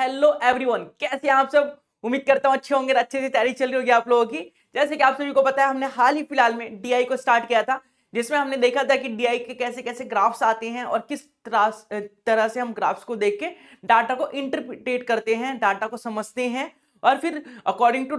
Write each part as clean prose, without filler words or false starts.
Hello everyone, कैसे हैं आप सब। उम्मीद करता हूँ अच्छे होंगे, अच्छे से तैयारी चल रही होगी आप लोगों की। जैसे कि आप सभी को पता है, हमने हाल ही फिलहाल में डीआई को स्टार्ट किया था, जिसमें हमने देखा था कि डीआई के कैसे कैसे ग्राफ्स आते हैं और किस तरह से हम ग्राफ्स को देख के डाटा को इंटरप्रिटेट करते हैं, डाटा को समझते हैं और फिर अकॉर्डिंग टू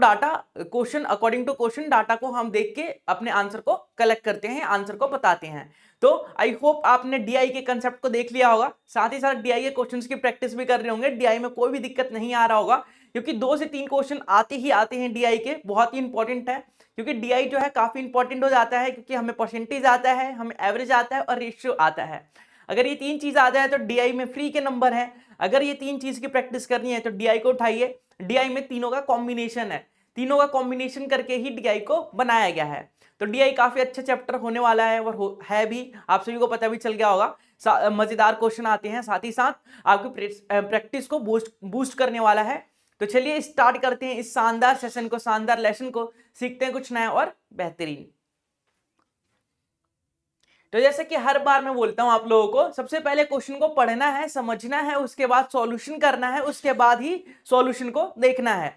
क्वेश्चन डाटा को हम देख के अपने आंसर को कलेक्ट करते हैं, आंसर को बताते हैं। तो आई होप आपने डीआई के कंसेप्ट को देख लिया होगा, साथ ही साथ डीआई के क्वेश्चंस की प्रैक्टिस भी कर रहे होंगे। डीआई में कोई भी दिक्कत नहीं आ रहा होगा, क्योंकि 2 से 3 क्वेश्चन आते ही आते हैं डीआई के, बहुत ही इंपॉर्टेंट है। क्योंकि डीआई जो है काफी इंपॉर्टेंट हो जाता है, क्योंकि हमें परसेंटेज आता है, हमें एवरेज आता है और रेशियो आता है। अगर ये 3 चीज आ जाए तो डीआई में फ्री के नंबर है। अगर ये 3 चीज की प्रैक्टिस करनी है तो डीआई को उठाइए। डीआई में तीनों का कॉम्बिनेशन है, तीनों का कॉम्बिनेशन करके ही डीआई को बनाया गया है। तो डीआई काफी अच्छा चैप्टर होने वाला है और है भी, आप सभी को पता भी चल गया होगा। मजेदार क्वेश्चन आते हैं, साथ ही साथ आपकी प्रैक्टिस को बूस्ट करने वाला है। तो चलिए स्टार्ट करते हैं इस शानदार सेशन को, शानदार लेसन को, सीखते हैं कुछ नया और बेहतरीन। तो जैसे कि हर बार मैं बोलता हूं आप लोगों को, सबसे पहले क्वेश्चन को पढ़ना है, समझना है, उसके बाद सॉल्यूशन करना है, उसके बाद ही सॉल्यूशन को देखना है।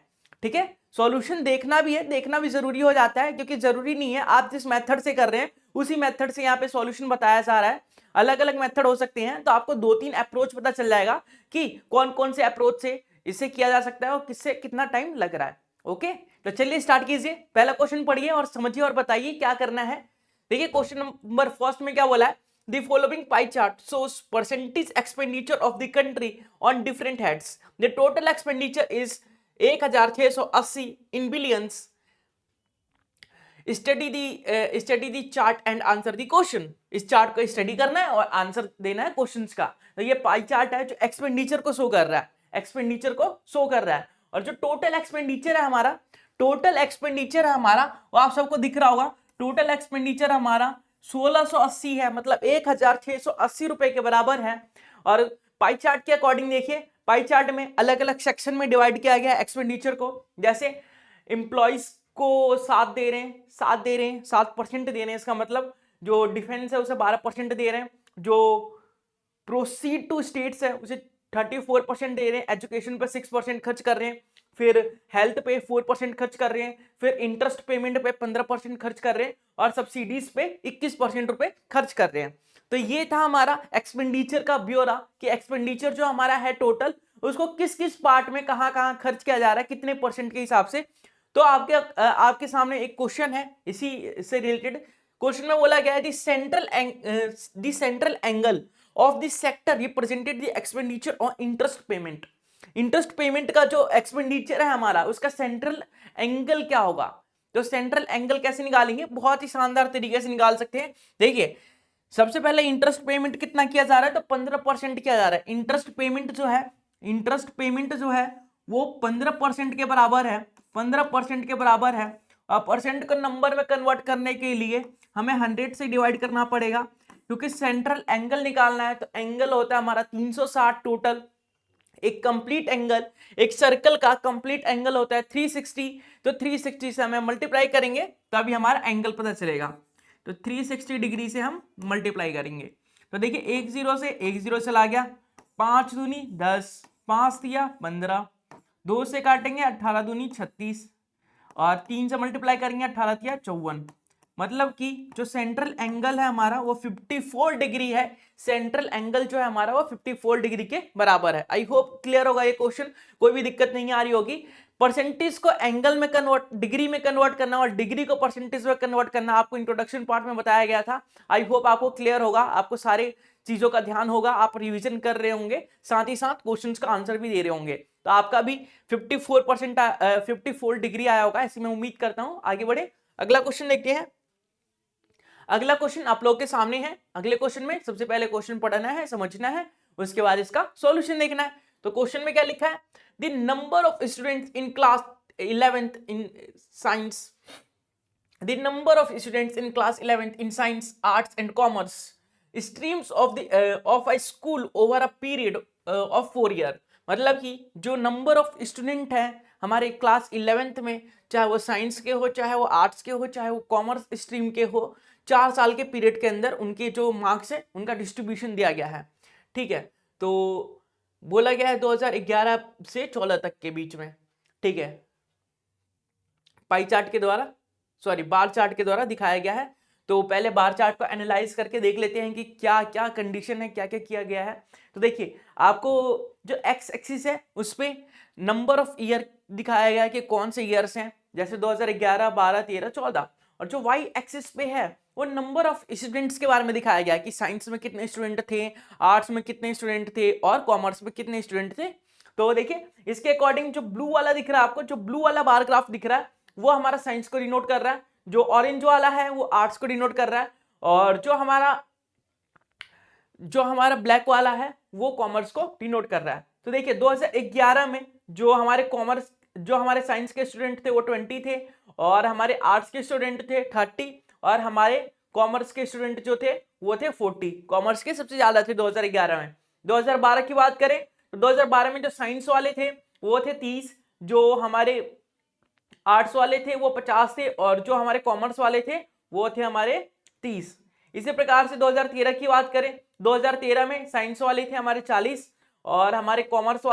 ठीक है, सॉल्यूशन देखना भी है, देखना भी जरूरी हो जाता है, क्योंकि जरूरी नहीं है आप जिस मेथड से कर रहे हैं उसी मेथड से यहाँ पे सॉल्यूशन बताया जा रहा है। अलग अलग मेथड हो सकते हैं, तो आपको 2-3 अप्रोच पता चल जाएगा कि कौन कौन से अप्रोच से इसे किया जा सकता है और किससे कितना टाइम लग रहा है। ओके, तो चलिए स्टार्ट कीजिए, पहला क्वेश्चन पढ़िए और समझिए और बताइए क्या करना है। देखिए क्वेश्चन नंबर फर्स्ट में क्या बोला है, the following pie chart shows percentage expenditure of the country on different heads. The total expenditure is 1680 in billions. Study the chart and answer the question. इस चार्ट को स्टडी करना है और answer देना है क्वेश्चंस का। तो ये पाई चार्ट है जो एक्सपेंडिचर को शो कर रहा है, एक्सपेंडिचर को शो कर रहा है। और जो टोटल एक्सपेंडिचर है हमारा, टोटल एक्सपेंडिचर है हमारा, वो आप सबको दिख रहा होगा। टोटल एक्सपेंडिचर हमारा 1680 है, मतलब 1680 रुपए के बराबर है। और पाई चार्ट के अकॉर्डिंग देखिए, पाई चार्ट में अलग अलग सेक्शन में डिवाइड किया गया एक्सपेंडिचर को। जैसे एम्प्लॉइज को 7% दे रहे हैं, इसका मतलब जो डिफेंस है उसे 12% दे रहे हैं, जो प्रोसीड टू स्टेट्स है उसे 34% दे रहे हैं, एजुकेशन पे 6% खर्च कर रहे हैं, फिर हेल्थ पे 4% खर्च कर रहे हैं, फिर इंटरेस्ट पेमेंट पे 15% खर्च कर रहे हैं और सब्सिडीज पे 21% रुपए खर्च कर रहे हैं। तो ये था हमारा एक्सपेंडिचर का ब्यौरा कि एक्सपेंडिचर जो हमारा है टोटल, उसको किस किस पार्ट में कहां कहां खर्च किया जा रहा है, कितने परसेंट के हिसाब से। तो आपके सामने एक क्वेश्चन है इसी से रिलेटेड। क्वेश्चन में बोला गया है the central angle of this sector represented the expenditure on interest payment. Interest payment का जो एक्सपेंडिचर है हमारा, उसका सेंट्रल एंगल क्या होगा। तो सेंट्रल एंगल कैसे निकालेंगे, बहुत ही शानदार तरीके से निकाल सकते हैं। देखिए सबसे पहले इंटरेस्ट पेमेंट कितना किया जा रहा है, तो 15% किया जा रहा है। इंटरेस्ट पेमेंट जो है वो 15% के बराबर है, 15% के बराबर है। और परसेंट को नंबर में कन्वर्ट करने के लिए हमें 100 से डिवाइड करना पड़ेगा, क्योंकि सेंट्रल एंगल निकालना है। तो एंगल होता है हमारा 360 टोटल। एक कंप्लीट एंगल, एक सर्कल का कंप्लीट एंगल होता है 360। तो 360 से हमें मल्टीप्लाई करेंगे तो अभी हमारा एंगल पता चलेगा। तो 360 डिग्री से हम मल्टीप्लाई करेंगे। तो देखिए 10 से 10 चला गया, 5 दूनी 10, 5 दिया 15, 2 से काटेंगे 18 दूनी 36 और 3 से मल्टीप्लाई करेंगे 18 दिया 54। मतलब कि जो सेंट्रल एंगल है हमारा वो 54 डिग्री है। सेंट्रल एंगल जो है हमारा वो 54 डिग्री के बराबर है। आई होप क्लियर होगा ये क्वेश्चन, कोई भी दिक्कत नहीं आ रही होगी। परसेंटेज को एंगल में कन्वर्ट, डिग्री में कन्वर्ट करना और डिग्री को परसेंटेज में कन्वर्ट करना आपको इंट्रोडक्शन पार्ट में बताया गया था। आई होप आपको क्लियर होगा, आपको सारे चीजों का ध्यान होगा, आप रिवीजन कर रहे होंगे, साथ ही साथ क्वेश्चंस का आंसर भी दे रहे होंगे। तो आपका भी 54 डिग्री आया होगा, ऐसी मैं उम्मीद करता हूं। आगे बढ़े, अगला क्वेश्चन देखते हैं। अगला क्वेश्चन आप लोग के सामने है। अगले क्वेश्चन में सबसे पहले क्वेश्चन पढ़ना है, समझना है, उसके बाद इसका सॉल्यूशन देखना है। तो क्वेश्चन में क्या लिखा है, the number of students in class 11th in science, the number of students in class 11th in science, arts and commerce streams of a school over a period of 4 year। मतलब कि जो number of student है हमारे class 11th में, चाहे वो science के हो, चाहे वो आर्ट्स के हो, चाहे वो कॉमर्स स्ट्रीम के हो, 4 साल के पीरियड के अंदर उनके जो मार्क्स है उनका डिस्ट्रीब्यूशन दिया गया है। ठीक है, तो बोला गया है 2011 से 14 तक के बीच में, ठीक है, पाई चार्ट के द्वारा, सॉरी बार चार्ट के द्वारा दिखाया गया है। तो पहले बार चार्ट को एनालाइज करके देख लेते हैं कि क्या क्या कंडीशन है, क्या क्या किया गया है। तो देखिए आपको जो एक्स एक्सिस है उस पे नंबर ऑफ ईयर दिखाया गया है कि कौन से ईयर्स हैं, जैसे 2011, 12, 13, 14। और जो वाई एक्सिस पे है वो नंबर ऑफ स्टूडेंट्स के बारे में दिखाया गया है कि साइंस में कितने स्टूडेंट थे, आर्ट्स में कितने स्टूडेंट थे और कॉमर्स में कितने स्टूडेंट थे। तो देखिए इसके अकॉर्डिंग जो ब्लू वाला दिख रहा है आपको, जो ब्लू वाला बार ग्राफ दिख रहा है वो हमारा साइंस को डिनोट कर रहा है, जो ऑरेंज वाला है वो आर्ट्स को डिनोट कर रहा है, और जो हमारा ब्लैक वाला है वो कॉमर्स को डिनोट कर रहा है। तो देखिए 2011 में जो हमारे साइंस के स्टूडेंट थे वो 20 थे, और हमारे आर्ट्स के स्टूडेंट थे 30, और हमारे कॉमर्स के स्टूडेंट जो थे वो थे 40। कॉमर्स के सबसे ज्यादा थे 2011 में। 2012 की बात करें तो 2012 में जो साइंस वाले थे वो थे 30, जो हमारे आर्ट्स वाले थे वो 50 थे, और जो हमारे कॉमर्स वाले थे वो थे हमारे 30। इसी प्रकार से 2013 की बात करें, 2013 में साइंस वाले थे हमारे 40, और हमारे कॉमर्स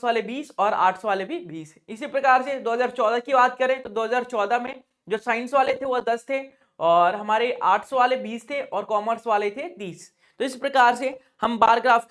वाले 20 और आर्ट्स वाले भी 20। इसी प्रकार से 2014 की बात करें तो 2014 में जो साइंस वाले थे वो 10 थे, और हमारे आर्ट्स वाले 20 थे, और कॉमर्स वाले थे 30। तो इस प्रकार से हम बार ग्राफ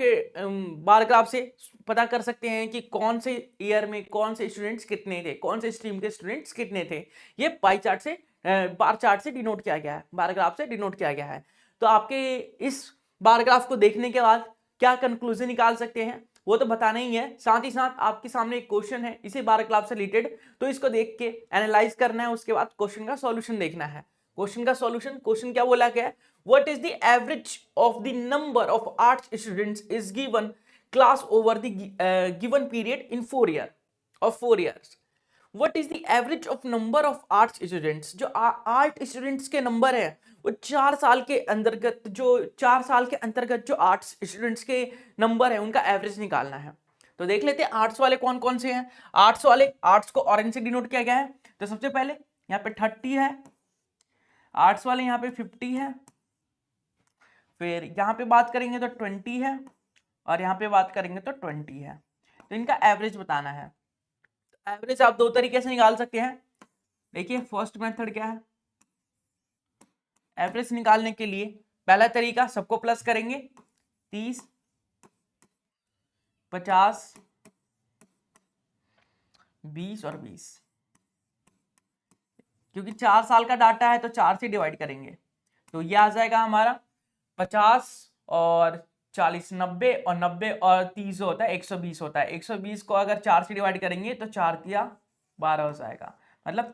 से पता कर सकते हैं कि कौन से ईयर में कौन से स्टूडेंट्स कितने थे, कौन से स्ट्रीम के स्टूडेंट्स कितने थे। ये पाई चार्ट से बार चार्ट से डिनोट किया गया है, बार ग्राफ से डिनोट किया गया है। तो आपके इस बार ग्राफ को देखने के बाद क्या कंक्लूजन निकाल सकते हैं वो तो बताना ही है, साथ ही साथ आपके सामने एक क्वेश्चन है इसी बार ग्राफ से रिलेटेड, तो इसको देख के एनालाइज करना है, उसके बाद क्वेश्चन का सॉल्यूशन देखना है। क्वेश्चन का सॉल्यूशन, क्वेश्चन क्या बोला गया है, what is the average of the number of arts students is given class over the given period in 4 years। What is the average of number of arts students, जो art students के number है वो 4 साल के अंतर्गत जो arts students के number है उनका एवरेज निकालना है। तो देख लेते हैं आर्ट्स वाले कौन कौन से हैं। आर्ट्स को ऑरेंज से डिनोट किया गया है। तो सबसे पहले यहाँ पे 30 है, आर्ट्स वाले यहाँ पे 50 है, फिर यहाँ पे बात करेंगे तो 20 है, और यहाँ पे बात करेंगे तो 20 है। तो इनका एवरेज बताना है। एवरेज आप दो तरीके से निकाल सकते हैं। देखिए फर्स्ट मेथड क्या है, एवरेज निकालने के लिए पहला तरीका सबको प्लस करेंगे, 30, 50, 20 और 20, क्योंकि 4 साल का डाटा है तो 4 से डिवाइड करेंगे तो ये आ जाएगा हमारा 50 और 40, 90, और 90 और 30 होता है 120 होता है। 120 को अगर 4 से डिवाइड करेंगे तो 4 या 12 हो जाएगा, मतलब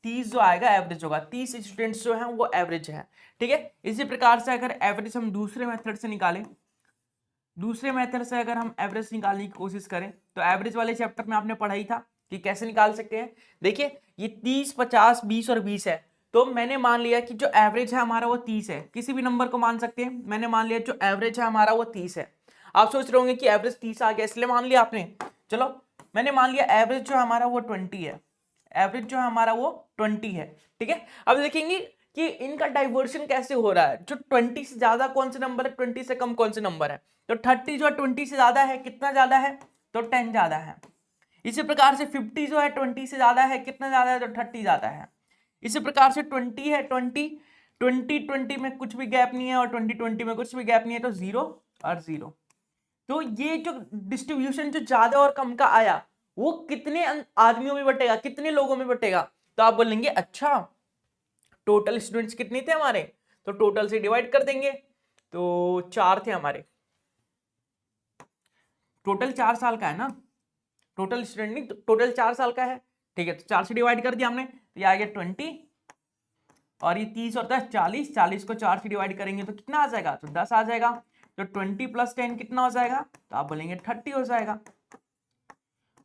30 जो आएगा एवरेज होगा। 30 स्टूडेंट्स जो हैं वो एवरेज है, ठीक है। इसी प्रकार से अगर एवरेज हम दूसरे मेथड से अगर हम एवरेज निकालने की कोशिश करें तो एवरेज वाले चैप्टर में आपने पढ़ा ही था कि कैसे निकाल सकते हैं। देखिए ये 30, 50, 20 और 20 है, तो मैंने मान लिया कि जो एवरेज है हमारा वो 30 है। किसी भी नंबर को मान सकते हैं, मैंने मान लिया जो एवरेज है हमारा वो 30 है। आप सोच रहे होंगे कि एवरेज 30 आ गया इसलिए मान लिया आपने, चलो मैंने मान लिया एवरेज जो हमारा वो 20 है, एवरेज जो हमारा वो 20 है, ठीक है। अब देखेंगे कि इनका डाइवर्शन कैसे हो रहा है, जो 20 से ज्यादा कौन से नंबर है, 20 से कम कौन से नंबर है। तो 30 जो है 20 से ज्यादा है, कितना ज्यादा है, तो 10 ज्यादा है। इसी प्रकार से 50 जो है 20 से ज्यादा है, कितना ज्यादा है, तो 30 ज्यादा है। इसी प्रकार से 20 है, 20 में कुछ भी गैप नहीं है, और 20 में कुछ भी गैप नहीं है, तो 0 और 0। तो ये जो डिस्ट्रीब्यूशन जो ज्यादा और कम का आया वो कितने आदमियों में बटेगा, कितने लोगों में बटेगा। तो आप बोलेंगे अच्छा टोटल स्टूडेंट्स कितने थे हमारे, तो टोटल से डिवाइड कर देंगे, तो 4 थे हमारे। टोटल 4 साल का है ना, टोटल स्टूडेंट नहीं, टोटल 4 साल का है, ठीक है। तो 4 से डिवाइड कर दिया हमने, तो ये आ गया 20, और ये 30 और 10 40, 40 को 4 से डिवाइड करेंगे तो कितना आ जाएगा, तो 10 आ जाएगा। तो 20 + 10 कितना हो जाएगा, तो आप बोलेंगे 30 हो जाएगा।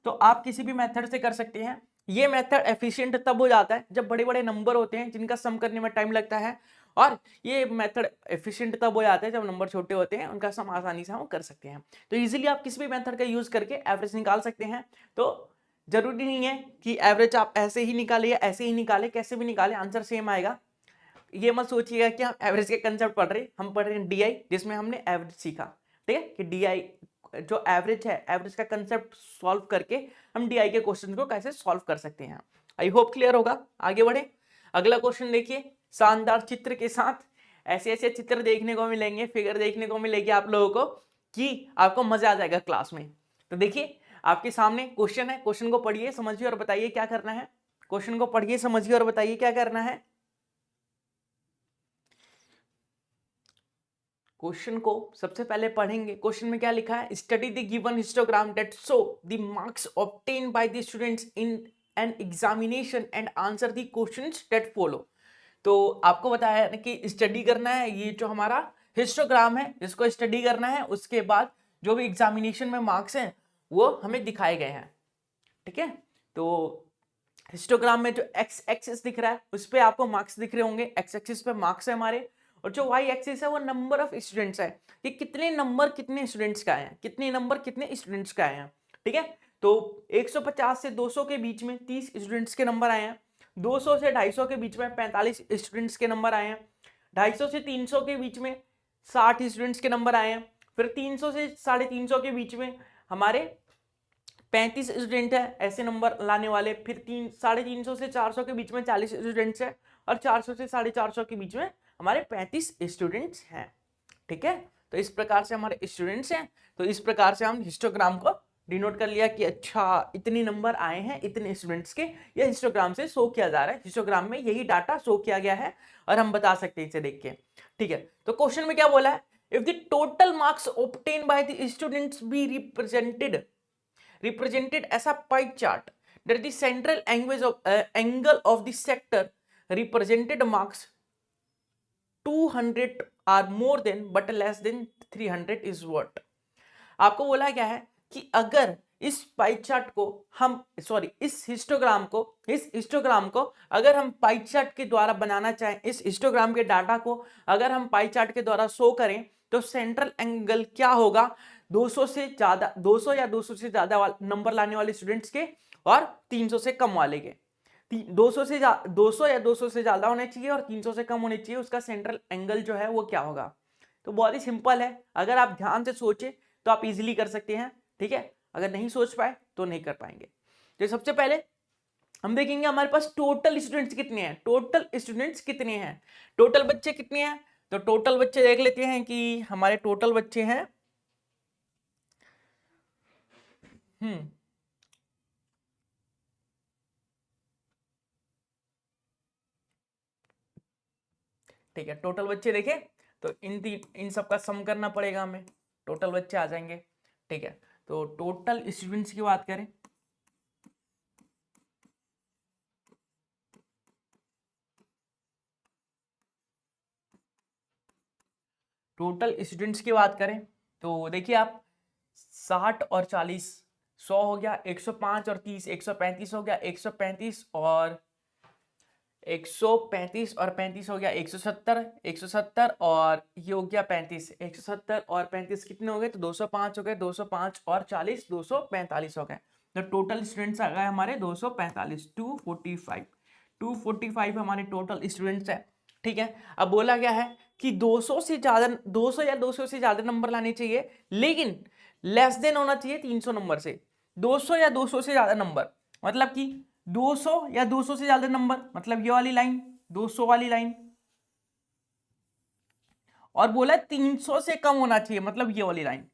तो आप किसी भी मेथड से कर सकते हैं। ये मेथड एफिशिएंट तब हो जाता है जब बड़े बड़े नंबर होते हैं जिनका सम करने में टाइम लगता है, और ये मेथड एफिशिएंट तब हो जाता है जब नंबर छोटे होते हैं, उनका सम आसानी से हम कर सकते हैं। तो इजीली आप किसी भी मेथड का यूज करके एवरेज निकाल सकते हैं। तो जरूरी नहीं है कि एवरेज आप ऐसे ही निकाले या ऐसे ही निकाले, कैसे भी निकाले आंसर सेम आएगा। ये मत सोचिएगा कि हम एवरेज के कंसेप्ट पढ़ रहे हैं, हम पढ़ रहे हैं DI जिसमें हमने एवरेज सीखा। ठीक है, कि DI जो एवरेज है, एवरेज का कंसेप्ट सॉल्व करके हम DI के क्वेश्चन को कैसे सॉल्व कर सकते हैं। आई होप क्लियर होगा। आगे बढ़े, अगला क्वेश्चन देखिए। शानदार चित्र के साथ ऐसे ऐसे चित्र देखने को मिलेंगे, फिगर देखने को मिलेगी आप लोगों को कि आपको मजा आ जाएगा क्लास में। तो देखिए आपके सामने क्वेश्चन है, क्वेश्चन को पढ़िए समझिए और बताइए क्या करना है। क्वेश्चन को पढ़िए समझिए और बताइए क्या करना है। क्वेश्चन को सबसे पहले पढ़ेंगे। क्वेश्चन में क्या लिखा है, study the given histogram that show the marks obtain by the students in an examination and answer the questions that follow. तो आपको बताया है कि स्टडी करना है, ये जो हमारा हिस्टोग्राम है इसको स्टडी करना है, उसके बाद जो भी एग्जामिनेशन में मार्क्स हैं वो हमें दिखाए गए हैं। ठीक है, तो हिस्टोग्राम में जो एक्स एक्सिस दिख रहा है उस पे आपको मार्क्स दिख रहे होंगे, एक्स एक्सिस पे मार्क्स है हमारे, और जो वाई एक्सिस है वो नंबर ऑफ स्टूडेंट्स है, कि कितने नंबर कितने स्टूडेंट्स का आए हैं, कितने नंबर कितने स्टूडेंट्स का आए हैं। ठीक है, तो 150 से 200 के बीच में 30 स्टूडेंट्स के नंबर आए हैं, 200 से 250 के बीच में 45 स्टूडेंट्स के नंबर आए हैं, 250 से 300 के बीच में 60 स्टूडेंट्स के नंबर आए हैं, फिर 300 से 350 के बीच में हमारे 35 स्टूडेंट है ऐसे नंबर लाने वाले, फिर 350 से 400 के बीच में 40 स्टूडेंट्स है, और 400 से 450 के बीच में हमारे 35 स्टूडेंट्स हैं। ठीक है, तो इस प्रकार से हमारे स्टूडेंट्स हैं। तो इस प्रकार से हम हिस्टोग्राम को डिनोट कर लिया कि अच्छा इतने नंबर आए हैं इतने स्टूडेंट्स के, ये हिस्टोग्राम से शो किया जा रहा है, हिस्टोग्राम में यही डाटा शो किया गया है और हम बता सकते हैं इसे देख के। ठीक है, तो क्वेश्चन में क्या बोला है, if the total marks obtain by the students be represented as a pie chart that the central angle of the sector represented marks 200 are more than but less than 300 is what। आपको बोला क्या है कि अगर इस pie chart को हम इस हिस्टोग्राम को अगर हम पाई चार्ट के द्वारा बनाना चाहें, इस हिस्टोग्राम के डाटा को अगर हम पाई चार्ट के द्वारा शो करें तो सेंट्रल एंगल क्या होगा, 200 से ज्यादा, 200 या 200 से ज्यादा नंबर लाने वाले स्टूडेंट्स के और 300 से कम वाले के। 200 या 200 से ज्यादा होने चाहिए और 300 से कम होने चाहिए, उसका सेंट्रल एंगल जो है वो क्या होगा। तो बहुत ही सिंपल है, अगर आप ध्यान से सोचे तो आप इजीली कर सकते हैं। ठीक है, अगर नहीं सोच पाए तो नहीं कर पाएंगे। तो सबसे पहले हम देखेंगे हमारे पास टोटल स्टूडेंट्स कितने हैं, टोटल बच्चे कितने हैं। तो टोटल बच्चे देख लेते हैं कि हमारे टोटल बच्चे हैं ठीक है, टोटल बच्चे देखें तो इन सब का सम करना पड़ेगा हमें, टोटल बच्चे आ जाएंगे। ठीक है, तो टोटल स्टूडेंट्स की बात करें, तो देखिए आप 60 और 40 100 हो गया, 105 और 30 135 हो गया, 135 और 35 हो गया 170 और ये हो गया 35, 170 और 35 कितने हो गए, तो 205 हो गए, 205 और 40 245 हो गए। तो टोटल स्टूडेंट्स आ गए हमारे 245, 245 हमारे टोटल स्टूडेंट्स है। ठीक है, अब बोला गया है कि 200 से ज्यादा, 200 या 200 से ज्यादा नंबर लाने चाहिए, लेकिन लेस देन होना चाहिए 300 नंबर से। 200 या 200 से ज्यादा नंबर मतलब कि 200 या 200 से ज्यादा नंबर मतलब ये वाली लाइन, 200 वाली लाइन, और बोला 300 से कम होना चाहिए मतलब ये वाली लाइन,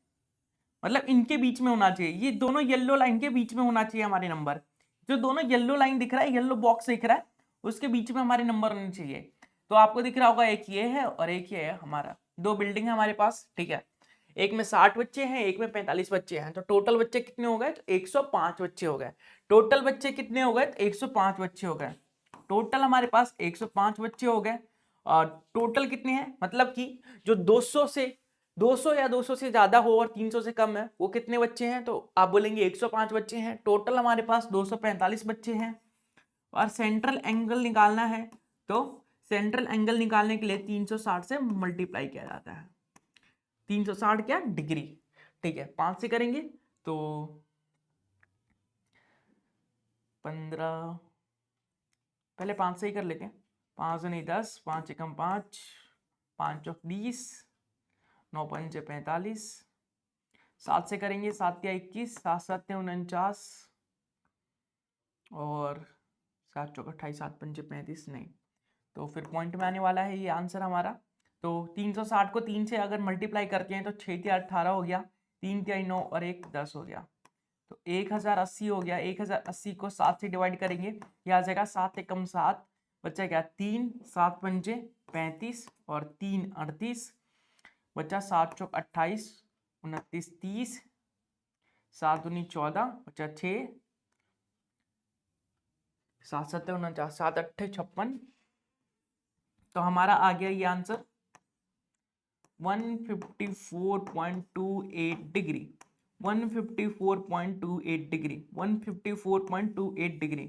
मतलब इनके बीच में होना चाहिए, ये दोनों येलो लाइन के बीच में होना चाहिए हमारे नंबर। जो दोनों येलो लाइन दिख रहा है, येलो बॉक्स दिख रहा है, उसके बीच में हमारे नंबर होने चाहिए। तो आपको दिख रहा होगा एक ये है और एक ये है, हमारा दो बिल्डिंग है हमारे पास। ठीक है, एक में 60 बच्चे हैं, एक में 45 बच्चे हैं, तो टोटल बच्चे कितने हो गए, तो 105 बच्चे हो गए। टोटल बच्चे कितने हो गए, तो 105 बच्चे हो गए। टोटल हमारे पास 105 बच्चे हो गए। और टोटल कितने हैं, मतलब कि जो 200 या 200 से ज्यादा हो और 300 से कम है वो कितने बच्चे हैं, तो आप बोलेंगे 105 बच्चे हैं। टोटल हमारे पास 245 बच्चे हैं। और सेंट्रल एंगल निकालना है, तो सेंट्रल एंगल निकालने के लिए 360 से मल्टीप्लाई किया जाता है। 360 क्या, डिग्री। ठीक है, 5 से करेंगे तो 15, पहले 5 से ही कर लेते हैं। 5 नहीं 10, 5 एकम 5, 5 चौक 20, 9 पंजे 45, 7 से करेंगे, 7 या 21, 7 7 49 और 7 चौक 28, 7 पंचे 35, नहीं तो फिर पॉइंट में आने वाला है ये आंसर हमारा। तो 360 को 3 से अगर मल्टीप्लाई करते हैं तो 6 या 18 हो गया, 3 या 9 और 1 10 हो गया, तो 1080 हो गया। 1080 को 7 से डिवाइड करेंगे, ये आ जाएगा 7 एकम 7, बचा क्या 3, 7 पंचे 35 और 3 38, बचा 7 चौक 28, 29 30, 7 दूनी 14, बचा 6, 7 7 49, 7 8 56, तो हमारा आ गया ये आंसर 154.28 डिग्री, 154.28 डिग्री, 154.28 डिग्री।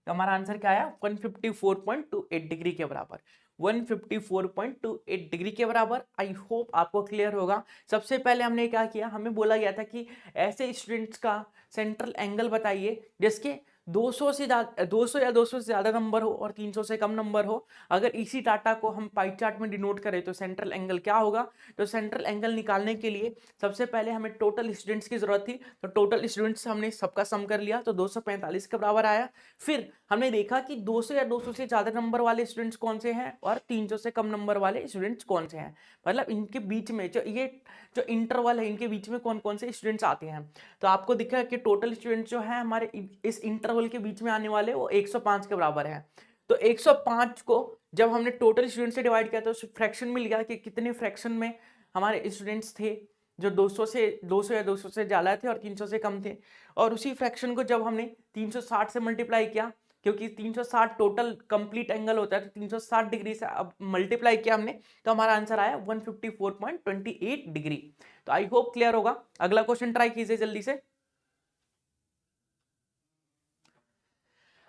तो हमारा आंसर क्या आया 154.28 डिग्री के बराबर, 154.28 डिग्री के बराबर। आई होप आपको क्लियर होगा। सबसे पहले हमने क्या किया, हमें बोला गया था कि ऐसे स्टूडेंट्स का सेंट्रल एंगल बताइए जिसके 200 से ज्यादा, 200 या 200 से ज्यादा नंबर हो और 300 से कम नंबर हो। अगर इसी डाटा को हम पाई चार्ट में डिनोट करें तो सेंट्रल एंगल क्या होगा। तो सेंट्रल एंगल निकालने के लिए सबसे पहले हमें टोटल स्टूडेंट्स की जरूरत थी, तो टोटल स्टूडेंट्स हमने सबका सम कर लिया, तो 245 के बराबर आया। फिर हमने देखा कि 200 या 200 से ज्यादा नंबर वाले स्टूडेंट्स कौन से हैं और 300 से कम नंबर वाले स्टूडेंट्स कौन से हैं, मतलब इनके बीच में जो इंटरवल है इनके बीच में कौन कौन से स्टूडेंट्स आते हैं। तो आपको दिखा कि टोटल स्टूडेंट्स जो है हमारे इस इंटरवल के बीच में आने वाले वो 105 के बराबर है। तो 105 को जब हमने टोटल स्टूडेंट से डिवाइड किया तो फ्रैक्शन मिल गया कि कितने फ्रैक्शन में हमारे स्टूडेंट्स थे जो 200 या 200 से ज़्यादा थे और 300 से कम थे। और उसी फ्रैक्शन को जब हमने 360 से मल्टीप्लाई किया, क्योंकि 360 टोटल कंप्लीट एंगल होता है, तो 360 डिग्री से अब मल्टीप्लाई किया हमने, तो हमारा आंसर आया 154.28 डिग्री। तो आई होप क्लियर होगा। अगला क्वेश्चन ट्राई कीजिए जल्दी से।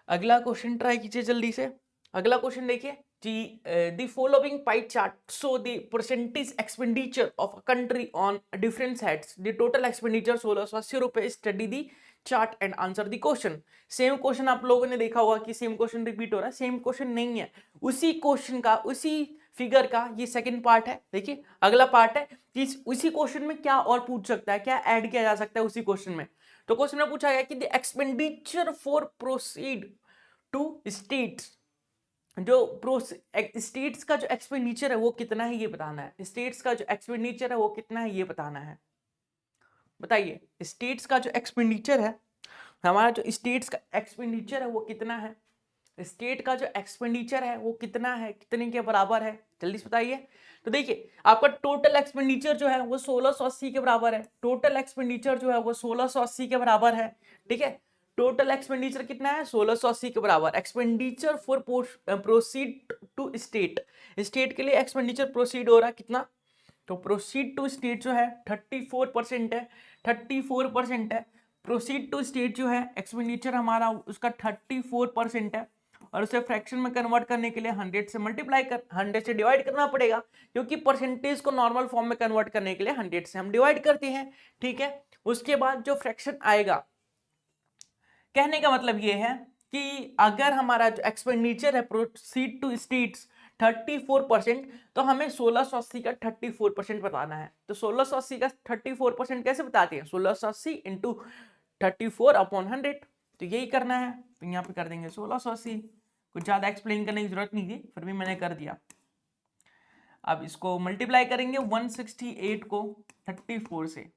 अगला क्वेश्चन ट्राई कीजिए जल्दी से। अगला क्वेश्चन देखिए जी, the following pie chart show the percentage expenditure of a country on different heads, the total expenditure 1680 रुपए, study the chart and answer the question. Same question आप लोगों ने देखा होगा कि सेम क्वेश्चन रिपीट हो रहा है, सेम क्वेश्चन नहीं है, उसी क्वेश्चन का उसी फिगर का ये सेकंड पार्ट है। देखिए अगला पार्ट है कि उसी क्वेश्चन में क्या और पूछ सकता है, क्या ऐड किया जा सकता है उसी क्वेश्चन में। तो क्वेश्चन में पूछा गया कि the expenditure for proceed to states, जो स्टेट्स का जो एक्सपेंडिचर है वो कितना है ये बताना है। स्टेट्स का जो एक्सपेंडिचर है वो कितना है ये बताना है। बताइए स्टेट्स का जो एक्सपेंडिचर है, हमारा जो स्टेट्स का एक्सपेंडिचर है वो कितना है, स्टेट का जो एक्सपेंडिचर है वो कितना है, कितने के बराबर है, जल्दी से बताइए। तो देखिए आपका टोटल एक्सपेंडिचर जो है वो 1680 के बराबर है, टोटल एक्सपेंडिचर जो है वो 1680 के बराबर है। ठीक है, टोटल एक्सपेंडिचर कितना है 1680 के बराबर। Expenditure for proceed to state, state के लिए एक्सपेंडिचर प्रोसीड हो रहा है कितना, तो प्रोसीड टू स्टेट जो है 34% है, 34% है। प्रोसीड टू स्टेट जो है एक्सपेंडिचर हमारा उसका 34% है, और उसे फ्रैक्शन में कन्वर्ट करने के लिए 100 से मल्टीप्लाई कर 100 से डिवाइड करना पड़ेगा, क्योंकि परसेंटेज को नॉर्मल फॉर्म में कन्वर्ट करने के लिए 100 से हम डिवाइड करते हैं। ठीक है, उसके बाद जो फ्रैक्शन आएगा, कहने का मतलब ये है कि अगर हमारा जो एक्सपेंडिचर है प्रोसीड टू स्टेट्स 34%, तो हमें 1680 का 34% बताना है। तो 1680 का 34% कैसे बताते हैं, 1680 इंटू 34/100, तो यही करना है। तो यहाँ पे कर देंगे 1680, कुछ ज्यादा एक्सप्लेन करने की जरूरत नहीं थी, फिर भी मैंने कर दिया। अब इसको मल्टीप्लाई करेंगे 168 को 34 से,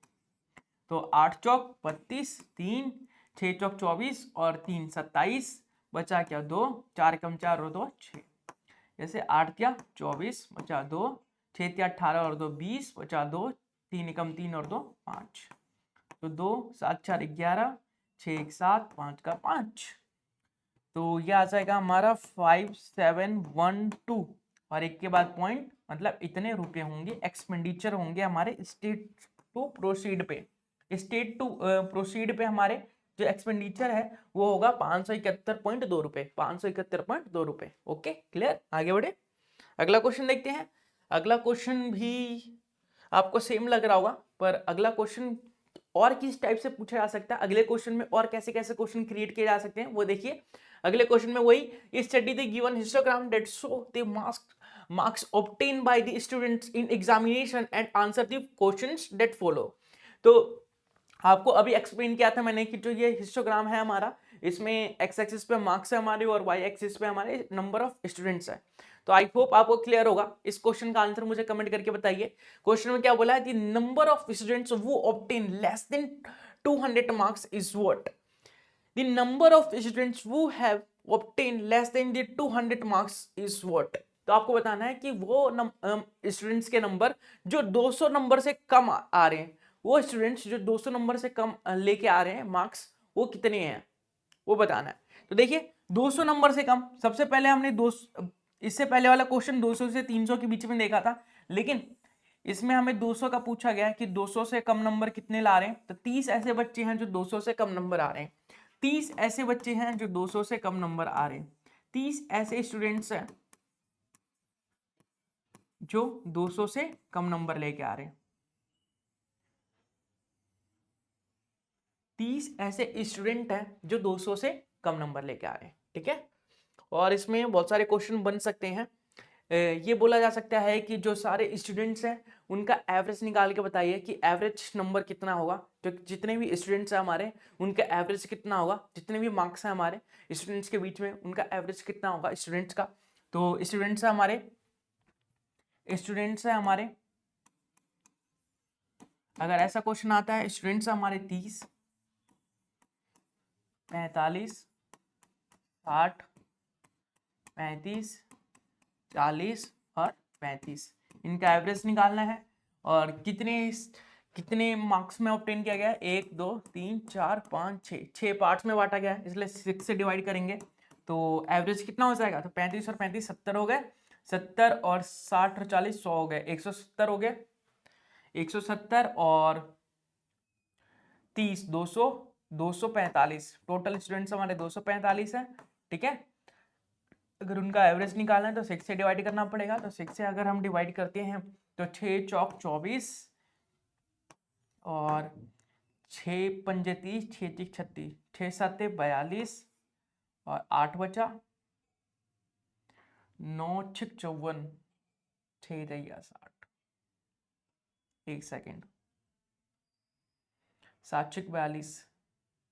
तो 8 चौक 32, 3 6 चौक 24 और 3 27, बचा क्या 2, 4 कम 4 और 2 6, जैसे 8 क्या 24, बचा 2, 6 क्या 18 और 2 20, बचा 2, 3 कम 3 और 2 5, तो 2 7 4 11, 6 1 7 5 का 5, तो ये आ जाएगा हमारा 5712, और एक के बाद पॉइंट, मतलब इतने रुपए होंगे एक्सपेंडिचर होंगे हमारे स्टेट टू प्रोसीड पे। स्टेट टू प्रोसीड पे हमारे जो एक्सपेंडिचर है वो होगा 571.2 रुपए, 571.2 रुपए। ओके क्लियर, आगे बढ़े। अगला क्वेश्चन देखते हैं। अगला क्वेश्चन भी आपको सेम लग रहा होगा, पर अगला क्वेश्चन और किस टाइप से पूछा जा सकता है, अगले क्वेश्चन में और कैसे कैसे क्वेश्चन क्रिएट किए जा सकते हैं वो देखिए। अगले क्वेश्चन में वही study the given histogram that show the marks obtained by the students in examination and answer the questions that follow। तो आपको अभी एक्सप्लेन किया था मैंने कि जो ये हिस्टोग्राम है हमारा, इसमें एक्स एक्सिस पे मार्क्स है हमारे और वाई एक्सिस पे हमारे नंबर ऑफ स्टूडेंट्स है। तो आई होप आपको क्लियर होगा। इस क्वेश्चन का आंसर मुझे कमेंट करके बताइए। क्वेश्चन में क्या बोला है, the number of students who obtain less then 200 marks is what. The number of students who have obtained less than the 200 marks is what। तो आपको बताना है कि वो स्टूडेंट्स के नंबर जो 200 नंबर से कम आ रहे हैं, वो स्टूडेंट्स जो 200 नंबर से कम लेके आ रहे हैं मार्क्स, वो कितने हैं वो बताना है। तो देखिए 200 नंबर से कम, सबसे पहले हमने इससे पहले वाला क्वेश्चन 200 से 300 के बीच में देखा था, लेकिन इसमें हमें 200 का पूछा गया है कि 200 से कम नंबर कितने ला रहे हैं। तो 30 ऐसे बच्चे हैं जो 200 से कम नंबर आ रहे हैं, 30 ऐसे बच्चे हैं जो 200 से कम नंबर आ रहे हैं, 30 ऐसे स्टूडेंट्स हैं जो 200 से कम नंबर लेके आ रहे हैं, 30 ऐसे स्टूडेंट हैं जो 200 से कम नंबर लेके आ रहे हैं। ठीक है, और इसमें बहुत सारे क्वेश्चन बन सकते हैं। ये बोला जा सकता है कि जो सारे स्टूडेंट्स हैं उनका एवरेज निकाल के बताइए कि एवरेज नंबर कितना होगा, जो जितने भी स्टूडेंट्स हैं हमारे उनका एवरेज कितना होगा, जितने भी मार्क्स हैं हमारे स्टूडेंट्स के बीच में उनका एवरेज कितना होगा स्टूडेंट्स का। तो स्टूडेंट्स हैं हमारे, अगर ऐसा क्वेश्चन आता है, स्टूडेंट्स हमारे 30, 45, 60, 35, 40 और 35, इनका एवरेज निकालना है। और कितने मार्क्स में ऑब्टेन किया गया है, 1 2 3 4 5 6 पार्ट्स में बांटा गया है, इसलिए 6 से डिवाइड करेंगे तो एवरेज कितना हो जाएगा। तो 35 और 35 70 हो गए, 70 और 60 और 40 100 हो गए, 170 हो गए, 170 और 30 200, 245 टोटल स्टूडेंट्स हमारे 245 है। ठीक है, अगर उनका एवरेज निकालना है तो 6 से डिवाइड करना पड़ेगा। तो 6 से अगर हम डिवाइड करते हैं तो 6 चौक 24 और 6 पंजे 30, 6 तीस 36, 6 7 42 और 8 बचा 9 6 54, 6 रहिया 60, 1 सेकेंड, 7 6 42,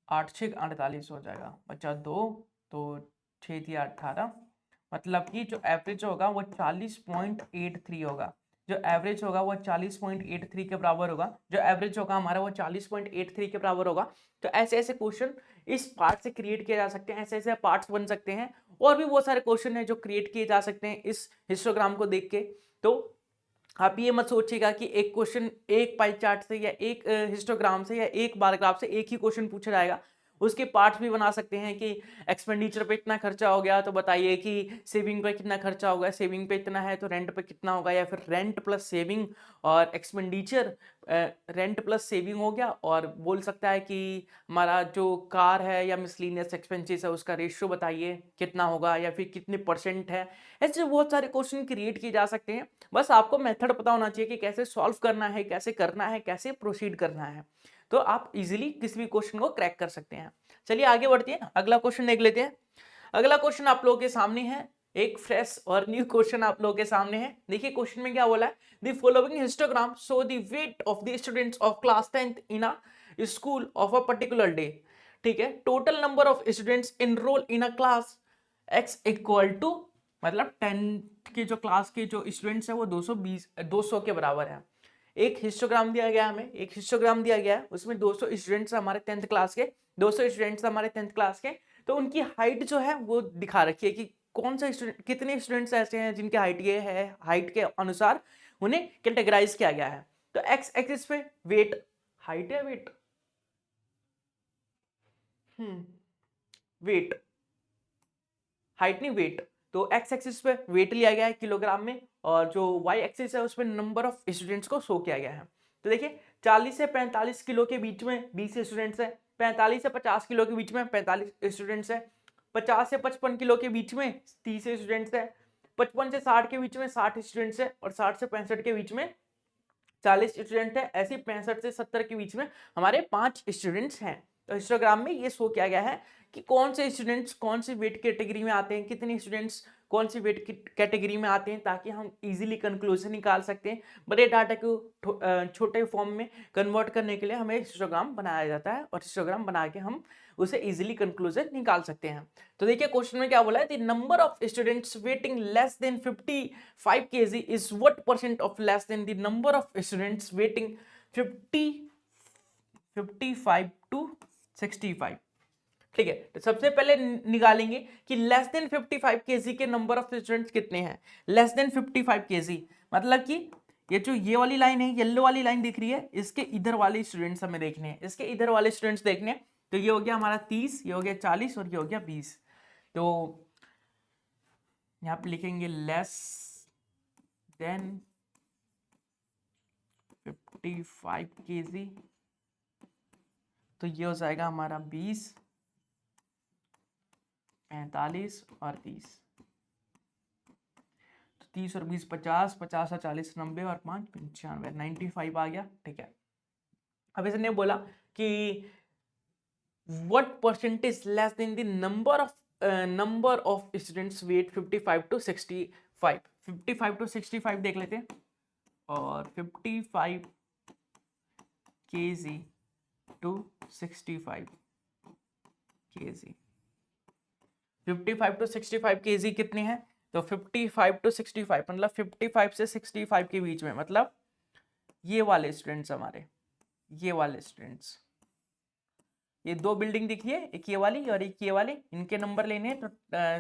8 6 48 हो जाएगा, बचा 2, तो 6 थी 18, मतलब कि जो एवरेज होगा वो 40.83 होगा, जो एवरेज होगा वो 40.83 के बराबर होगा, जो एवरेज होगा हमारा वो 40.83 के बराबर होगा। तो ऐसे ऐसे क्वेश्चन इस पार्ट से क्रिएट किए जा सकते हैं, ऐसे ऐसे पार्ट्स बन सकते हैं, और भी बहुत सारे क्वेश्चन हैं जो क्रिएट किए जा सकते हैं इस हिस्टोग्राम को देख के। तो आप ये मत सोचिएगा कि एक क्वेश्चन एक पाई चार्ट से या एक हिस्टोग्राम से या एक बार ग्राफ से एक ही क्वेश्चन पूछा जाएगा, उसके पार्ट्स भी बना सकते हैं कि एक्सपेंडिचर पे इतना खर्चा हो गया तो बताइए कि सेविंग पे कितना खर्चा होगा, सेविंग पे इतना है तो रेंट पे कितना होगा, या फिर रेंट प्लस सेविंग और एक्सपेंडिचर, रेंट प्लस सेविंग हो गया, और बोल सकता है कि हमारा जो कार है या मिसलिनियस एक्सपेंसेस है उसका रेशियो बताइए कितना होगा, या फिर कितने परसेंट है। ऐसे बहुत सारे क्वेश्चन क्रिएट किए जा सकते हैं, बस आपको मेथड पता होना चाहिए कि कैसे सॉल्व करना है, कैसे करना है, कैसे प्रोसीड करना है, तो आप इजीली किसी भी क्वेश्चन को क्रैक कर सकते हैं। चलिए आगे बढ़ते हैं, अगला क्वेश्चन देख लेते हैं। अगला क्वेश्चन आप लोगों के सामने है, एक फ्रेश और न्यू क्वेश्चन आप लोगों के सामने है। देखिए क्वेश्चन में क्या बोला है, the following histogram show the weight of the students of class 10th in a school of a particular day. ठीक है, total number of students enroll in a class x equal to, मतलब 10th के जो class के जो students है वो 200 के बराबर है। एक हिस्टोग्राम दिया गया हमें, एक हिस्टोग्राम दिया गया है, उसमें 200 स्टूडेंट्स हमारे 10th क्लास के, 200 स्टूडेंट्स हमारे 10th क्लास के, तो उनकी हाइट जो है वो दिखा रखी है कि कौन सा स्टूडेंट, कितने स्टूडेंट्स ऐसे हैं जिनकी हाइट ये है, हाइट के अनुसार उन्हें कैटेगराइज किया गया है। तो एक्स एक्सिस पे वेट, हाइट है वेट, वेट, हाइट नहीं वेट, तो एक्स एक्सिस पे वेट लिया गया है किलोग्राम में, और जो वाई एक्सिस है उस पर नंबर ऑफ स्टूडेंट्स को शो किया गया है। तो देखिए 40 से 45 किलो के बीच में 20 स्टूडेंट्स हैं, 45 से 50 किलो के बीच में 45 स्टूडेंट्स हैं, 50 से 55 किलो के बीच में 30 स्टूडेंट्स हैं, 55 से 60 के बीच में 60 स्टूडेंट्स हैं, और 60 से 65 के बीच में 40 स्टूडेंट है। ऐसे 65 से 70 के बीच में हमारे 5 स्टूडेंट्स हैं। तो हिस्टोग्राम में ये शो किया गया है कि कौन से स्टूडेंट्स कौन सी वेट कैटेगरी में आते हैं, कितने स्टूडेंट्स कौन सी वेट कैटेगरी में आते हैं, ताकि हम इजीली कंक्लूजन निकाल सकते हैं। बड़े डाटा को छोटे फॉर्म में कन्वर्ट करने के लिए हमें हिस्टोग्राम बनाया जाता है, और हिस्टोग्राम बना के हम उसे इजीली कंक्लूजन निकाल सकते हैं। तो देखिए क्वेश्चन में क्या बोला है, the number of students waiting less than 55 kg is what percent of less than the number of students waiting 55 to 65। ठीक है, तो सबसे पहले निकालेंगे कि लेस देन 55 kg के नंबर ऑफ स्टूडेंट्स कितने हैं। लेस देन 55 kg मतलब कि ये जो ये वाली लाइन है, येलो वाली लाइन दिख रही है, इसके इधर वाले स्टूडेंट्स हमें देखने हैं, इसके इधर वाले स्टूडेंट्स देखने हैं। तो ये हो गया हमारा 30, ये हो गया 40 और ये हो गया 20। तो यहाँ पे लिखेंगे लेस देन 55 kg, तो ये हो जाएगा हमारा 20, 45 और 30। तो 30 और 20 50, 50 और 40 90 और 5 95, 95 आ गया। ठीक है, अब इसने बोला कि what percentage less than the number of students weight 55 to 65। 55 to 65 देख लेते हैं, और 55 kg to 65 kg, 55 to 65 kg कितने हैं, तो 55 to 65 मतलब 55 से 65 के बीच में, मतलब ये वाले स्टूडेंट्स हमारे, ये वाले स्टूडेंट्स, ये दो बिल्डिंग दिख रही है, एक ये वाली और एक ये वाली, इनके नंबर लेने हैं, तो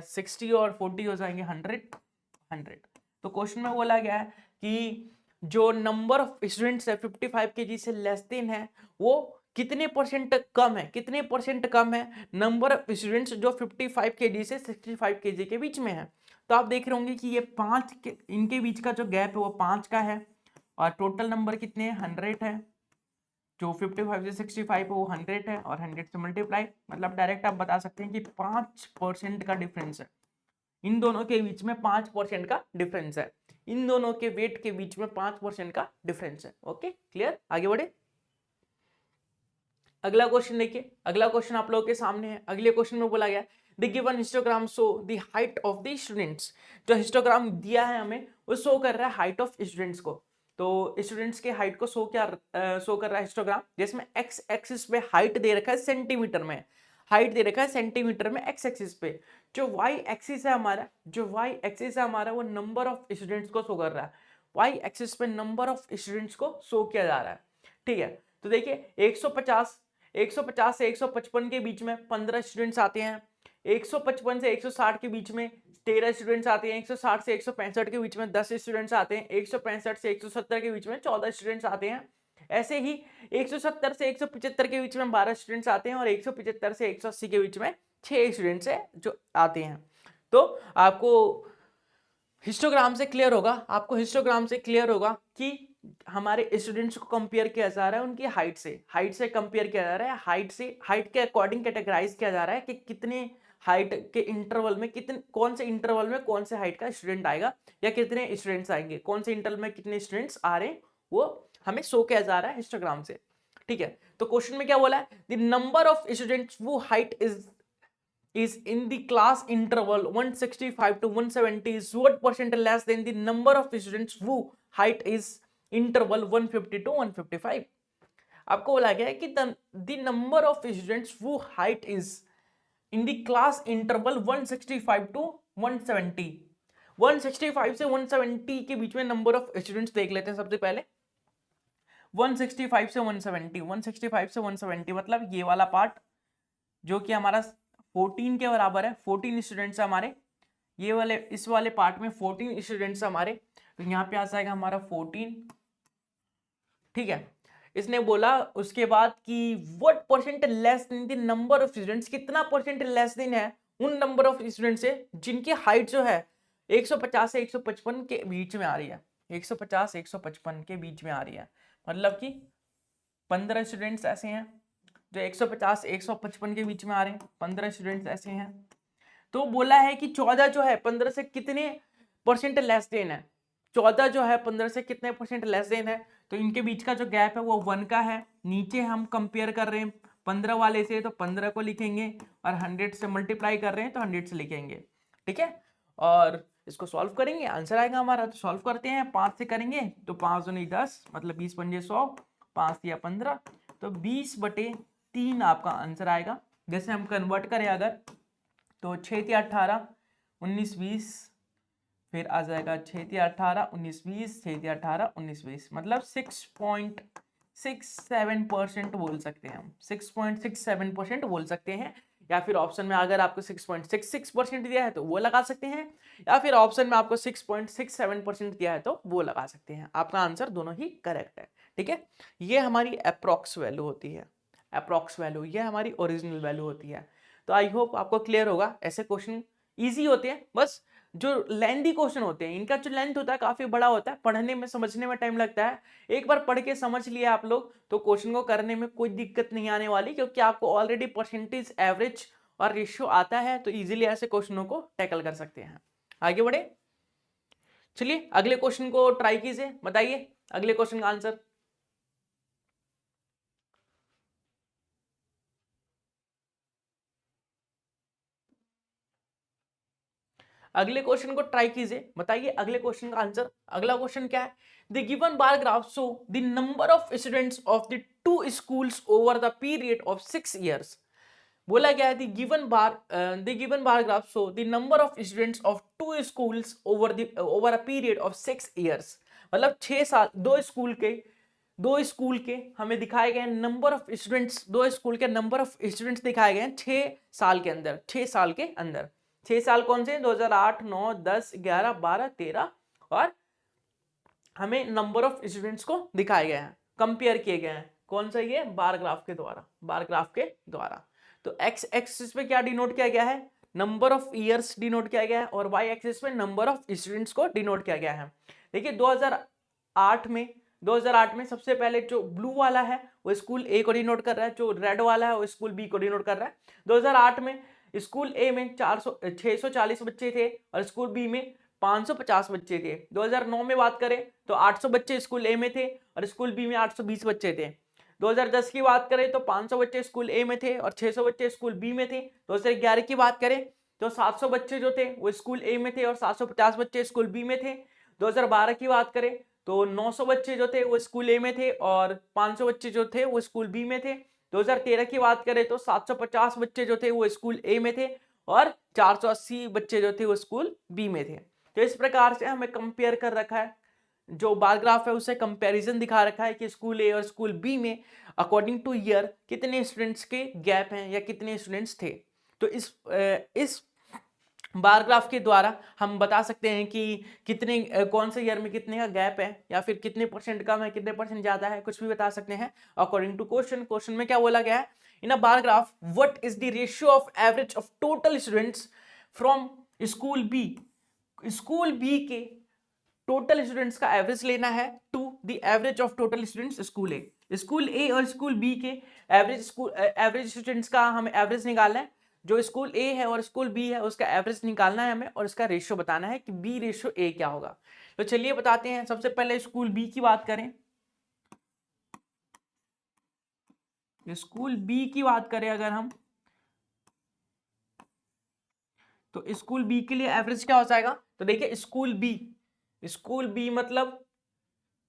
60 और 40 हो जाएंगे 100। तो क्वेश्चन में बोला गया है कि जो नंबर ऑफ स्टूडेंट्स है 55 kg से लेस देन है, वो कितने परसेंट कम है, कितने परसेंट कम है नंबर ऑफ स्टूडेंट्स जो 55 kg से 65 kg के बीच में है। तो आप देख रहे होंगे कि ये 5 के इनके बीच का जो गैप है वो 5 का है, और टोटल नंबर कितने हैं 100 है। जो 55 से 65 है वो 100 है, और 100 से मल्टीप्लाई, मतलब डायरेक्ट आप बता सकते हैं कि 5% का डिफरेंस है इन दोनों के बीच में, 5% का डिफरेंस है इन दोनों के वेट के बीच में, 5% का डिफरेंस है। ओके क्लियर, आगे बढ़े। अगला क्वेश्चन देखिए, अगला क्वेश्चन आप लोगों के सामने है। अगले क्वेश्चन में बोला गया the given histogram show the height of the students. जो हिस्टोग्राम दिया है हमें वो शो कर रहा है हाइट ऑफ स्टूडेंट्स को। तो स्टूडेंट्स के हाइट को शो कर रहा है हिस्टोग्राम, जिसमें एक्स एक्सिस पे हाइट दे रखा है सेंटीमीटर में, हाइट दे रखा है सेंटीमीटर में एक्स एक्सिस पे। जो वाई एक्सिस है हमारा, वो नंबर ऑफ स्टूडेंट्स को शो कर रहा है। वाई एक्सिस पे नंबर ऑफ स्टूडेंट्स को शो किया जा रहा है। ठीक है, तो देखिए 150 से 155 के बीच में 15 स्टूडेंट्स आते हैं, 155 से 160 के बीच में 13 स्टूडेंट्स आते हैं, 160 से 165 के बीच में 10 स्टूडेंट्स आते हैं, 165 से 170 के बीच में 14 स्टूडेंट्स आते हैं। ऐसे ही 170 से 175 के बीच में 12 स्टूडेंट्स आते हैं, और 175 से 180 के बीच में 6 स्टूडेंट्स है जो आते हैं। तो आपको हिस्टोग्राम से क्लियर होगा कि हमारे स्टूडेंट्स को कंपेयर किया जा रहा है उनकी हाइट से कंपेयर किया जा रहा है, हाइट के अकॉर्डिंग कैटेगराइज किया जा रहा है कि कितने हाइट के इंटरवल में कौन से इंटरवल में कौन से हाइट का स्टूडेंट आएगा, या कितने स्टूडेंट्स आएंगे, कौन से इंटरवल में कितने स्टूडेंट्स आ रहे हैं, वो हमें शो किया जा रहा है हिस्टोग्राम से। ठीक है, तो क्वेश्चन में क्या बोला है, द नंबर ऑफ स्टूडेंट्स वो height is in the class interval 165 to 170 is what percent less than the number of students who height is interval 150 to 155। आपको बोला गया है कि the number of students who height is in the class interval 165 to 170, 165 से 170 के बीच में number of students देख लेते हैं। सबसे पहले 165 से 170, 165 से 170 मतलब ये वाला पार्ट जो कि हमारा 14 के बराबर है, 14 स्टूडेंट्स हमारे, ये वाले इस वाले पार्ट में 14 स्टूडेंट्स हमारे, तो यहाँ पे आ जाएगा हमारा 14। ठीक है, इसने बोला उसके बाद कि what percent less than the number of students, कितना परसेंट लेस देन है उन नंबर ऑफ स्टूडेंट्स से जिनकी हाइट जो है 150 से 155 के बीच में आ रही है, 150 155 के बीच में आ रही है, मतलब कि 15 स्टूडेंट्स ऐसे हैं जो 150 155 के बीच में आ रहे हैं, 15 स्टूडेंट्स ऐसे हैं। तो बोला है कि 14 जो है 15 से कितने परसेंट लेस देन है, 14 जो है 15 से कितने परसेंट लेस देन है, तो इनके बीच का जो गैप है वो 1 का है। नीचे हम कंपेयर कर रहे हैं 15 वाले से, तो 15 को लिखेंगे, और 100 से मल्टीप्लाई कर रहे हैं तो 100 से लिखेंगे। ठीक है, और इसको सॉल्व करेंगे, आंसर आएगा हमारा। तो सॉल्व करते हैं, 5 से करेंगे तो 5 दूनी 10, मतलब 20 पंजे 100, 5 या 15, तो 20/3 आपका आंसर आएगा। जैसे हम कन्वर्ट करें अगर, तो 6 या 18, 19 20, फिर आ जाएगा 6 या 18, 19 20, 6 या 18, 19 20, मतलब 6.67% बोल सकते हैं हम, 6.67% बोल सकते हैं। या फिर ऑप्शन में अगर आपको 6.66% दिया है तो वो लगा सकते हैं, या फिर ऑप्शन में आपको 6.67% दिया है तो वो लगा सकते हैं। आपका आंसर दोनों ही करेक्ट है, ठीक है। ये हमारी अप्रॉक्स वैल्यू होती है, अप्रॉक्स वैल्यू, ये हमारी ओरिजिनल वैल्यू होती है। तो आई होप आपको क्लियर होगा। ऐसे क्वेश्चन ईजी होते हैं, बस जो लेंथी क्वेश्चन होते हैं इनका जो लेंथ होता है काफी बड़ा होता है, पढ़ने में समझने में टाइम लगता है। एक बार पढ़ के समझ लिया आप लोग तो क्वेश्चन को करने में कोई दिक्कत नहीं आने वाली, क्योंकि आपको ऑलरेडी परसेंटेज, एवरेज और रेशियो आता है, तो इजीली ऐसे क्वेश्चनों को टैकल कर सकते हैं। आगे बढ़े, चलिए अगले क्वेश्चन को ट्राई कीजिए, बताइए अगले क्वेश्चन का आंसर। अगले क्वेश्चन को ट्राई कीजिए, बताइए अगले क्वेश्चन का आंसर। अगला क्वेश्चन क्या है? The given bar graph show the number of students of the two schools over the period of 6 years। बोला गया है the given bar graph show the number of students of two schools over a period of 6 years, मतलब 6 साल, दो school के हमें दिखाए गए नंबर ऑफ स्टूडेंट्स, दो स्कूल के नंबर ऑफ स्टूडेंट्स दिखाए गए हैं 6 साल के अंदर, 6 साल के अंदर। 6 साल कौन से? 2008, 9, 10, 11, 12, 13, और हमें नंबर ऑफ स्टूडेंट्स को दिखाए गए हैं, कंपेयर किए गए हैं। कौन सा? ये बार ग्राफ के द्वारा, बार ग्राफ के द्वारा। तो एक्स एक्सिस पे क्या डिनोट किया गया है? नंबर ऑफ ईयर्स डिनोट किया गया है, और वाई एक्सिस पे नंबर ऑफ स्टूडेंट्स को डिनोट किया गया है। देखिए 2008 में सबसे पहले जो ब्लू वाला है वो स्कूल ए को डिनोट कर रहा है, जो रेड वाला है वो स्कूल बी को डिनोट कर रहा है। 2008 में स्कूल ए में 640 बच्चे थे और स्कूल बी में 550 बच्चे थे। 2009 में बात करें तो 800 बच्चे स्कूल ए में थे और स्कूल बी में 820 बच्चे थे। 2010 की बात करें तो 500 बच्चे स्कूल ए में थे और 600 बच्चे स्कूल बी में थे। 2011 की बात करें तो 700 बच्चे जो थे वो स्कूल ए में थे और 750 बच्चे स्कूल बी में थे। 2012 की बात करें तो 900 बच्चे जो थे वो स्कूल ए में थे और 500 बच्चे जो थे वो स्कूल बी में थे। 2013 की बात करें तो 750 बच्चे जो थे वो स्कूल ए में थे और 480 बच्चे जो थे वो स्कूल बी में थे। तो इस प्रकार से हमें कंपेयर कर रखा है, जो बार ग्राफ है उसे कंपैरिजन दिखा रखा है कि स्कूल ए और स्कूल बी में अकॉर्डिंग टू ईयर कितने स्टूडेंट्स के गैप हैं या कितने स्टूडेंट्स थे। तो इस बार ग्राफ के द्वारा हम बता सकते हैं कि कितने कौन से ईयर में कितने का गैप है, या फिर कितने परसेंट कम है, कितने परसेंट ज्यादा है, कुछ भी बता सकते हैं अकॉर्डिंग टू क्वेश्चन। क्वेश्चन में क्या बोला गया है? In a bar graph what is the ratio of average of total students from school B. School B के टोटल स्टूडेंट्स का एवरेज लेना है to the average of total students school A. School A और school B के average students का हमें average निकालना है। जो स्कूल ए है और स्कूल बी है उसका एवरेज निकालना है हमें, और इसका रेशियो बताना है कि बी रेशियो ए क्या होगा। तो चलिए बताते हैं। सबसे पहले स्कूल बी की बात करें, स्कूल बी की बात करें अगर हम, तो स्कूल बी के लिए एवरेज क्या हो जाएगा? तो देखिए स्कूल बी मतलब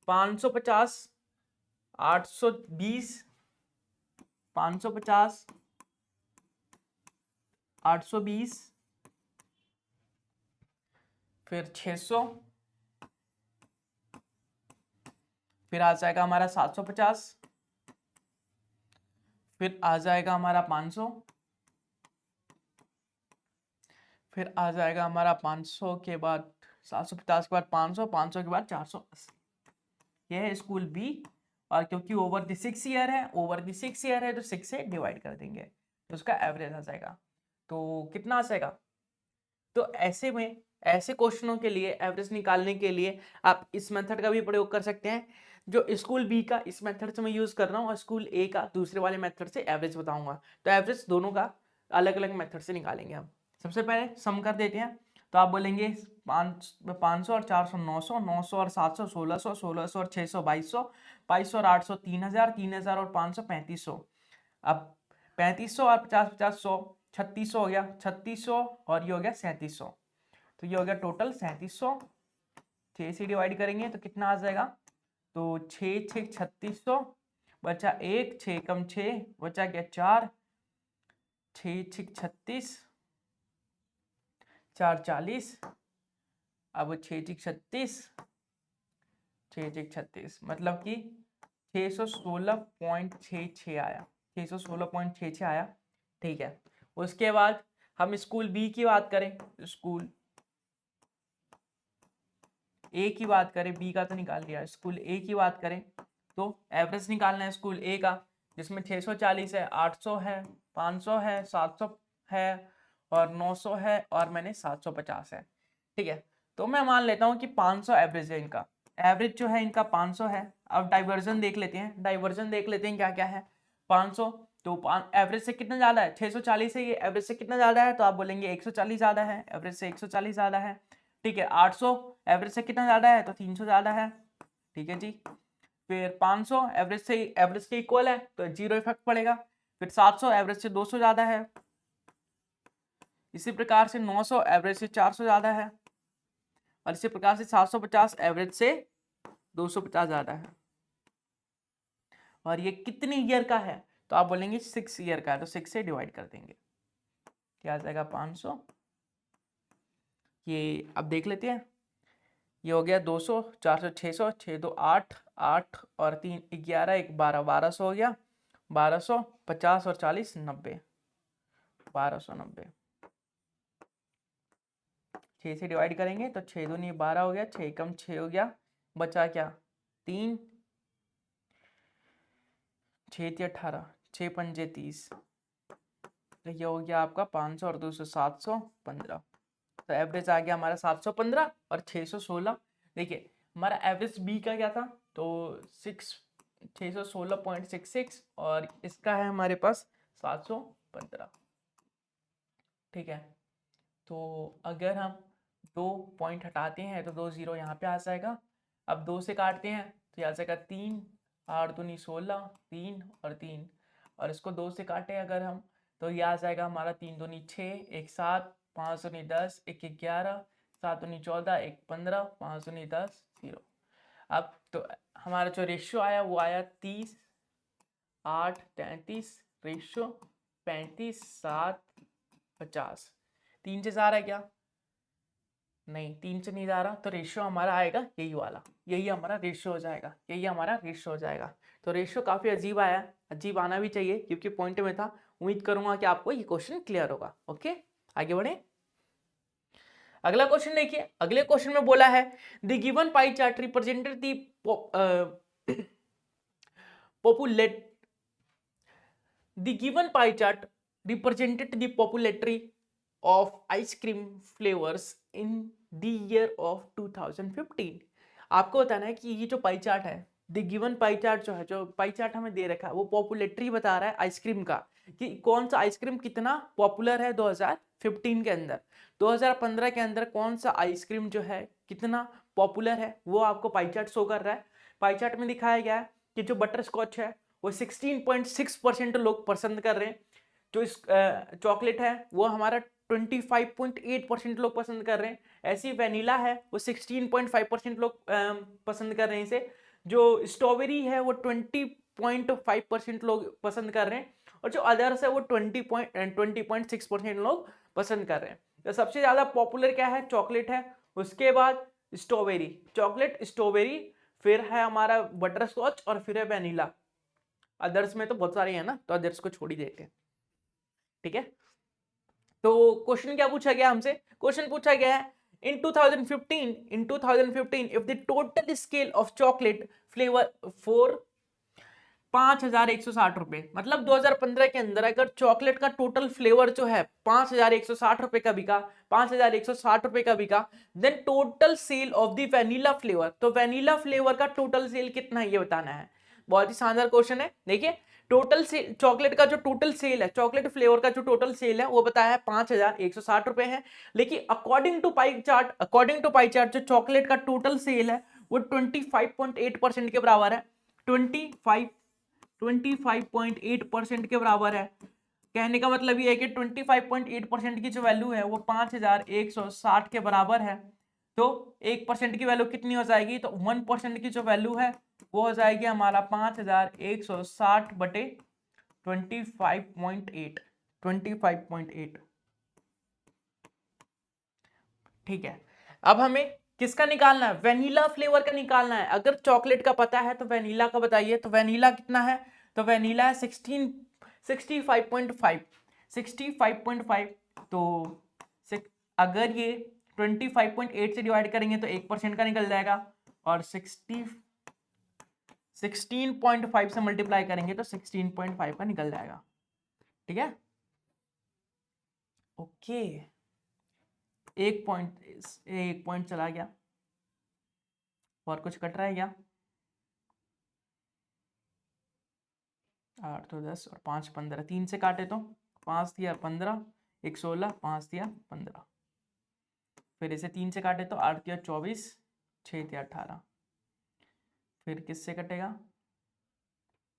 550, 820, 550, 820, फिर 600, फिर आ जाएगा हमारा 750, फिर आ जाएगा हमारा 500, फिर आ जाएगा हमारा 500 के बाद 750 के बाद 500, 500 के बाद 480। यह है स्कूल बी, और क्योंकि ओवर द 6 ईयर है, तो 6 से डिवाइड कर देंगे तो उसका एवरेज आ जाएगा। तो कितना आ जाएगा? तो ऐसे में ऐसे क्वेश्चनों के लिए एवरेज निकालने के लिए आप इस मेथड का भी प्रयोग कर सकते हैं। जो स्कूल बी का इस मेथड से मैं यूज कर रहा हूँ और स्कूल ए का दूसरे वाले मेथड से एवरेज बताऊंगा। तो एवरेज दोनों का अलग अलग मेथड से निकालेंगे हम। सबसे पहले सम कर देते हैं। तो आप बोलेंगे 500 और 400 900, 900 और 700 1600, 1600 और 600 2200, 2200 और 800 3000, 3000 और 500 3500। अब 3500 और 50 50 100 3600 हो गया, 3600 और ये हो गया 3700। तो ये हो गया टोटल 3700। 6 से डिवाइड करेंगे तो कितना आ जाएगा, तो 6 6 3600 बचा 1, 6 कम 6 बचा क्या 4, 6 6 36, 4 40, अब 6 6 36, 6 6 36 मतलब कि 616.66 आया, 616.66 आया। ठीक है, उसके बाद हम स्कूल बी की बात करें, स्कूल ए की बात करें, बी का तो निकाल लिया, स्कूल ए की बात करें तो एवरेज निकालना है स्कूल ए का, जिसमें 640 है, 800 है, 500 है, 700 है और 900 है और मैंने 750 है। ठीक है, तो मैं मान लेता हूँ कि 500 एवरेज है इनका, एवरेज जो है इनका 500 है। अब डाइवर्जन देख लेते हैं, डाइवर्जन देख लेते हैं क्या क्या है। 500 तो एवरेज से कितना ज्यादा है, 640 है, ये एवरेज से कितना ज्यादा है, तो आप बोलेंगे 140 ज्यादा है, एवरेज से 140 ज्यादा है। ठीक है, 800 एवरेज से कितना ज्यादा है, तो 300 ज्यादा है। ठीक है जी, फिर 500 एवरेज से, एवरेज के इक्वल है तो जीरो इफेक्ट पड़ेगा। फिर 700 एवरेज से 200 ज्यादा है। इसी प्रकार से 900 एवरेज से 400 ज्यादा है और इसी प्रकार से 750 एवरेज से 250 ज्यादा है। और ये कितने ईयर का है, तो आप बोलेंगे 6 ईयर का है, तो 6 से डिवाइड कर देंगे, क्या आ जाएगा 500। ये अब देख लेते हैं, ये हो गया 200, 400, 600, 6 2 8, 8 और 3 11, 1 12, 1200 हो गया, 1200, 50 और 40 90, 1290। 6 से डिवाइड करेंगे तो 6 दूनी 12 हो गया, 6 कम 6 हो गया, बचा क्या 3, 6 3 18, 6 पंजे 30, तो ये हो गया आपका 500 और 200 715। तो एवरेज आ गया हमारा 715 और 616। देखिए हमारा एवरेज बी का क्या था, तो 616.66 और इसका है हमारे पास 715। ठीक है, तो अगर हम 2 पॉइंट हटाते हैं तो 2 0 यहाँ पे आ जाएगा। अब 2 से काटते हैं तो यहाँ आ जाएगा 3, 8 दूनी 16, 3 और 3, और इसको 2 से काटे अगर हम तो ये आ जाएगा हमारा 3 दूनी 6, 1 7, 5 दूनी 10, 1 11, 7 दूनी 14, 1 15, 5 दूनी 10 0। अब तो हमारा जो रेशियो आया वो आया 30 8 33, रेशियो 35 7 50। 3 से जा रहा है क्या, नहीं 3 से नहीं जा रहा, तो रेशियो हमारा आएगा यही वाला, यही हमारा रेशियो हो जाएगा, यही हमारा रेशियो हो जाएगा। तो रेशियो काफी अजीब आया, अजीब आना भी चाहिए क्योंकि पॉइंट में था। उम्मीद करूंगा कि आपको ये क्वेश्चन क्लियर होगा। ओके, आगे बढ़े। अगला क्वेश्चन देखिए, अगले क्वेश्चन में बोला है the given pie chart represented the populate The given pie chart represented the popularity of ice cream flavors in the year of 2015। आपको बताना है कि ये जो पाई चार्ट है, द गिवन पाई चार्ट जो है, जो पाई चार्ट हमें दे रखा है वो पॉपुलेटरी बता रहा है आइसक्रीम का, कि कौन सा आइसक्रीम कितना पॉपुलर है 2015 के अंदर। 2015 के अंदर कौन सा आइसक्रीम जो है कितना पॉपुलर है वो आपको पाई चार्ट शो कर रहा है। पाई चार्ट में दिखाया गया है कि जो बटर स्कॉच है वो 16.6% लोग पसंद कर रहे हैं, जो इस चॉकलेट है वो हमारा 25.8% लोग पसंद कर रहे हैं, ऐसी वेनिला है वो 16.5% लोग पसंद कर रहे हैं इसे, जो स्ट्रॉबेरी है वो 20.5% लोग पसंद कर रहे हैं, और जो अदर्स है वो 20.6% लोग पसंद कर रहे हैं। तो सबसे ज्यादा पॉपुलर क्या है, चॉकलेट है, उसके बाद स्ट्रॉबेरी, चॉकलेट स्ट्रॉबेरी, फिर है हमारा बटर स्कॉच और फिर है वेनिला। अदर्स में तो बहुत सारे हैं ना, तो अदर्स को छोड़ ही देते हैं। ठीक है, तो क्वेश्चन क्या पूछा गया हमसे, क्वेश्चन पूछा गया है in 2015 if the total scale of chocolate flavor for 5160 रुपए, मतलब 2015 के अंदर अगर चॉकलेट का टोटल फ्लेवर जो है 5160 रुपए का बिका, 5160 रुपए का बिका, then total sale of the vanilla flavour, तो वेनिला फ्लेवर का टोटल सेल कितना है ये बताना है। बहुत ही शानदार क्वेश्चन है। देखिए टोटल सेल, चॉकलेट का जो टोटल सेल है, चॉकलेट फ्लेवर का जो टोटल सेल है वो बताया है 5160 रुपए है, लेकिन अकॉर्डिंग टू पाई चार्ट जो चॉकलेट का टोटल सेल है वो 25.8% के बराबर है, 25.8% के बराबर है। कहने का मतलब ये है कि 25.8% की जो वैल्यू है वो 5160 के बराबर है। तो 1% की वैल्यू कितनी हो जाएगी, तो 1% की जो वैल्यू है वो हो जाएगी हमारा 5160 बटे 25.8। ठीक है, अब हमें किसका निकालना है, वेनिला फ्लेवर का निकालना है। अगर चॉकलेट का पता है तो वेनिला का बताइए। तो वेनिला कितना है, तो वेनिला है 65.5। तो अगर ये 25.8 से डिवाइड करेंगे तो 1% का निकल जाएगा, और 16.5 से मल्टीप्लाई करेंगे तो 16.5 का निकल जाएगा। ठीक है, ओके, एक पॉइंट चला गया। और कुछ कट रहा है क्या, 8 तो 10 और 5 15, 3 से काटे तो 5 दिया 15, 1 16, 5 दिया 15। फिर इसे 3 से काटे तो 8 दिया 24, 6 दिया 18। फिर किससे कटेगा,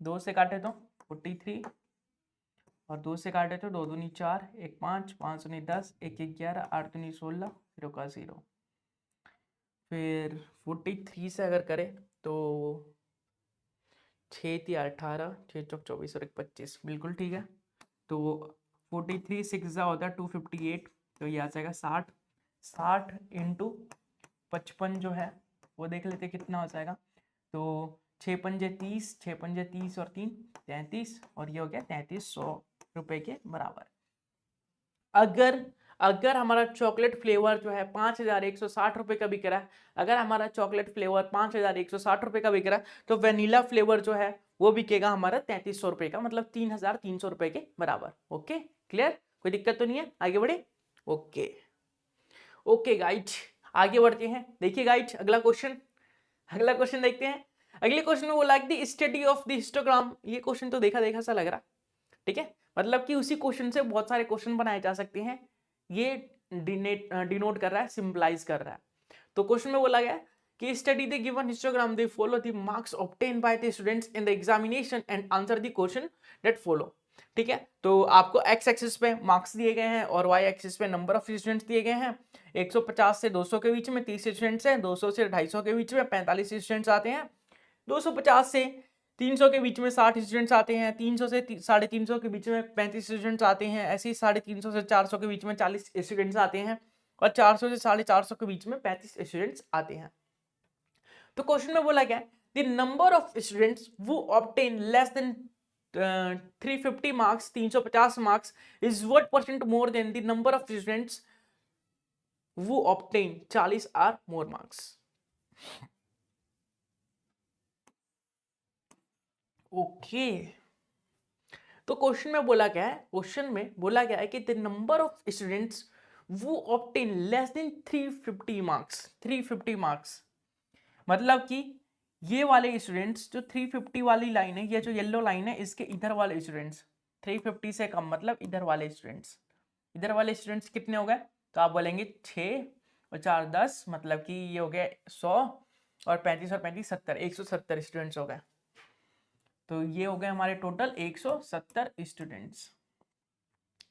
2 से काटे तो 43, और 2 से काटे तो 2 दूनी 4, 1 5, 5 दूनी 10, 1 1 11, 8 दूनी 16, 0 का 0। फिर 43 से अगर करें तो 6 दिया 18, 6 चौक 24 और 1 25, बिल्कुल ठीक है। तो 43 6 होता है 258, तो ये आ जाएगा 60 इंटू 55 जो है वो देख लेते कितना हो जाएगा। तो 6 पंजे 30, 6 पंजे 30 और 3 33, और ये हो गया 3300 रुपए के बराबर। अगर हमारा चॉकलेट फ्लेवर जो है 5160 रुपए का बिक रहा है, अगर हमारा चॉकलेट फ्लेवर 5160 रुपए का बिक रहा है, तो वेनिला फ्लेवर जो है वो बिकेगा हमारा 3300 रुपए का, मतलब 3300 रुपए के बराबर। ओके, क्लियर, कोई दिक्कत तो नहीं है, आगे बढ़े। ओके ओके गाइज, आगे बढ़ते हैं। देखिए गाइज, अगला क्वेश्चन देखते हैं। अगले क्वेश्चन में बोला कि स्टडी ऑफ द हिस्टोग्राम। ये क्वेश्चन तो देखा देखा सा लग रहा, ठीक है, मतलब कि उसी क्वेश्चन से बहुत सारे क्वेश्चन बनाए जा सकते हैं। ये डिनोट कर रहा है, सिंपलाइज कर रहा है। तो क्वेश्चन में बोला गया कि study the given histogram, they follow the marks obtain by the students in the examination and answer the question that follow. ठीक है, तो आपको एक्स एक्सिस पे मार्क्स दिए गए हैं और वाई एक्सिस पे नंबर ऑफ स्टूडेंट्स दिए गए हैं। 150 से 200 के बीच में 30 स्टूडेंट्स हैं, 200 से 250 के बीच में 45 स्टूडेंट्स आते हैं, 250 से 300 के बीच में 60 स्टूडेंट्स आते हैं, 300 से 350 के बीच में 35 स्टूडेंट्स आते हैं, ऐसे ही 350 से 400 के बीच में 40 स्टूडेंट्स आते हैं, और 400 से 450 के बीच में 35 स्टूडेंट्स आते हैं। तो क्वेश्चन में बोला गया the number of students who obtain less than 350 marks, 350 marks is what percent more than the number of students who obtain 40 or more marks. Okay, तो क्वेश्चन में बोला गया है कि the number of students who obtain less than 350 marks, मतलब कि ये वाले स्टूडेंट्स जो 350 वाली लाइन है, ये जो येलो लाइन है, इसके इधर वाले स्टूडेंट्स 350 से कम, मतलब इधर वाले स्टूडेंट्स कितने हो गए, तो आप बोलेंगे 6 और 4 10, मतलब कि ये हो गया 100, और 35 और 35 70, 170 स्टूडेंट्स हो गए। तो ये हो गए हमारे टोटल 170 स्टूडेंट्स।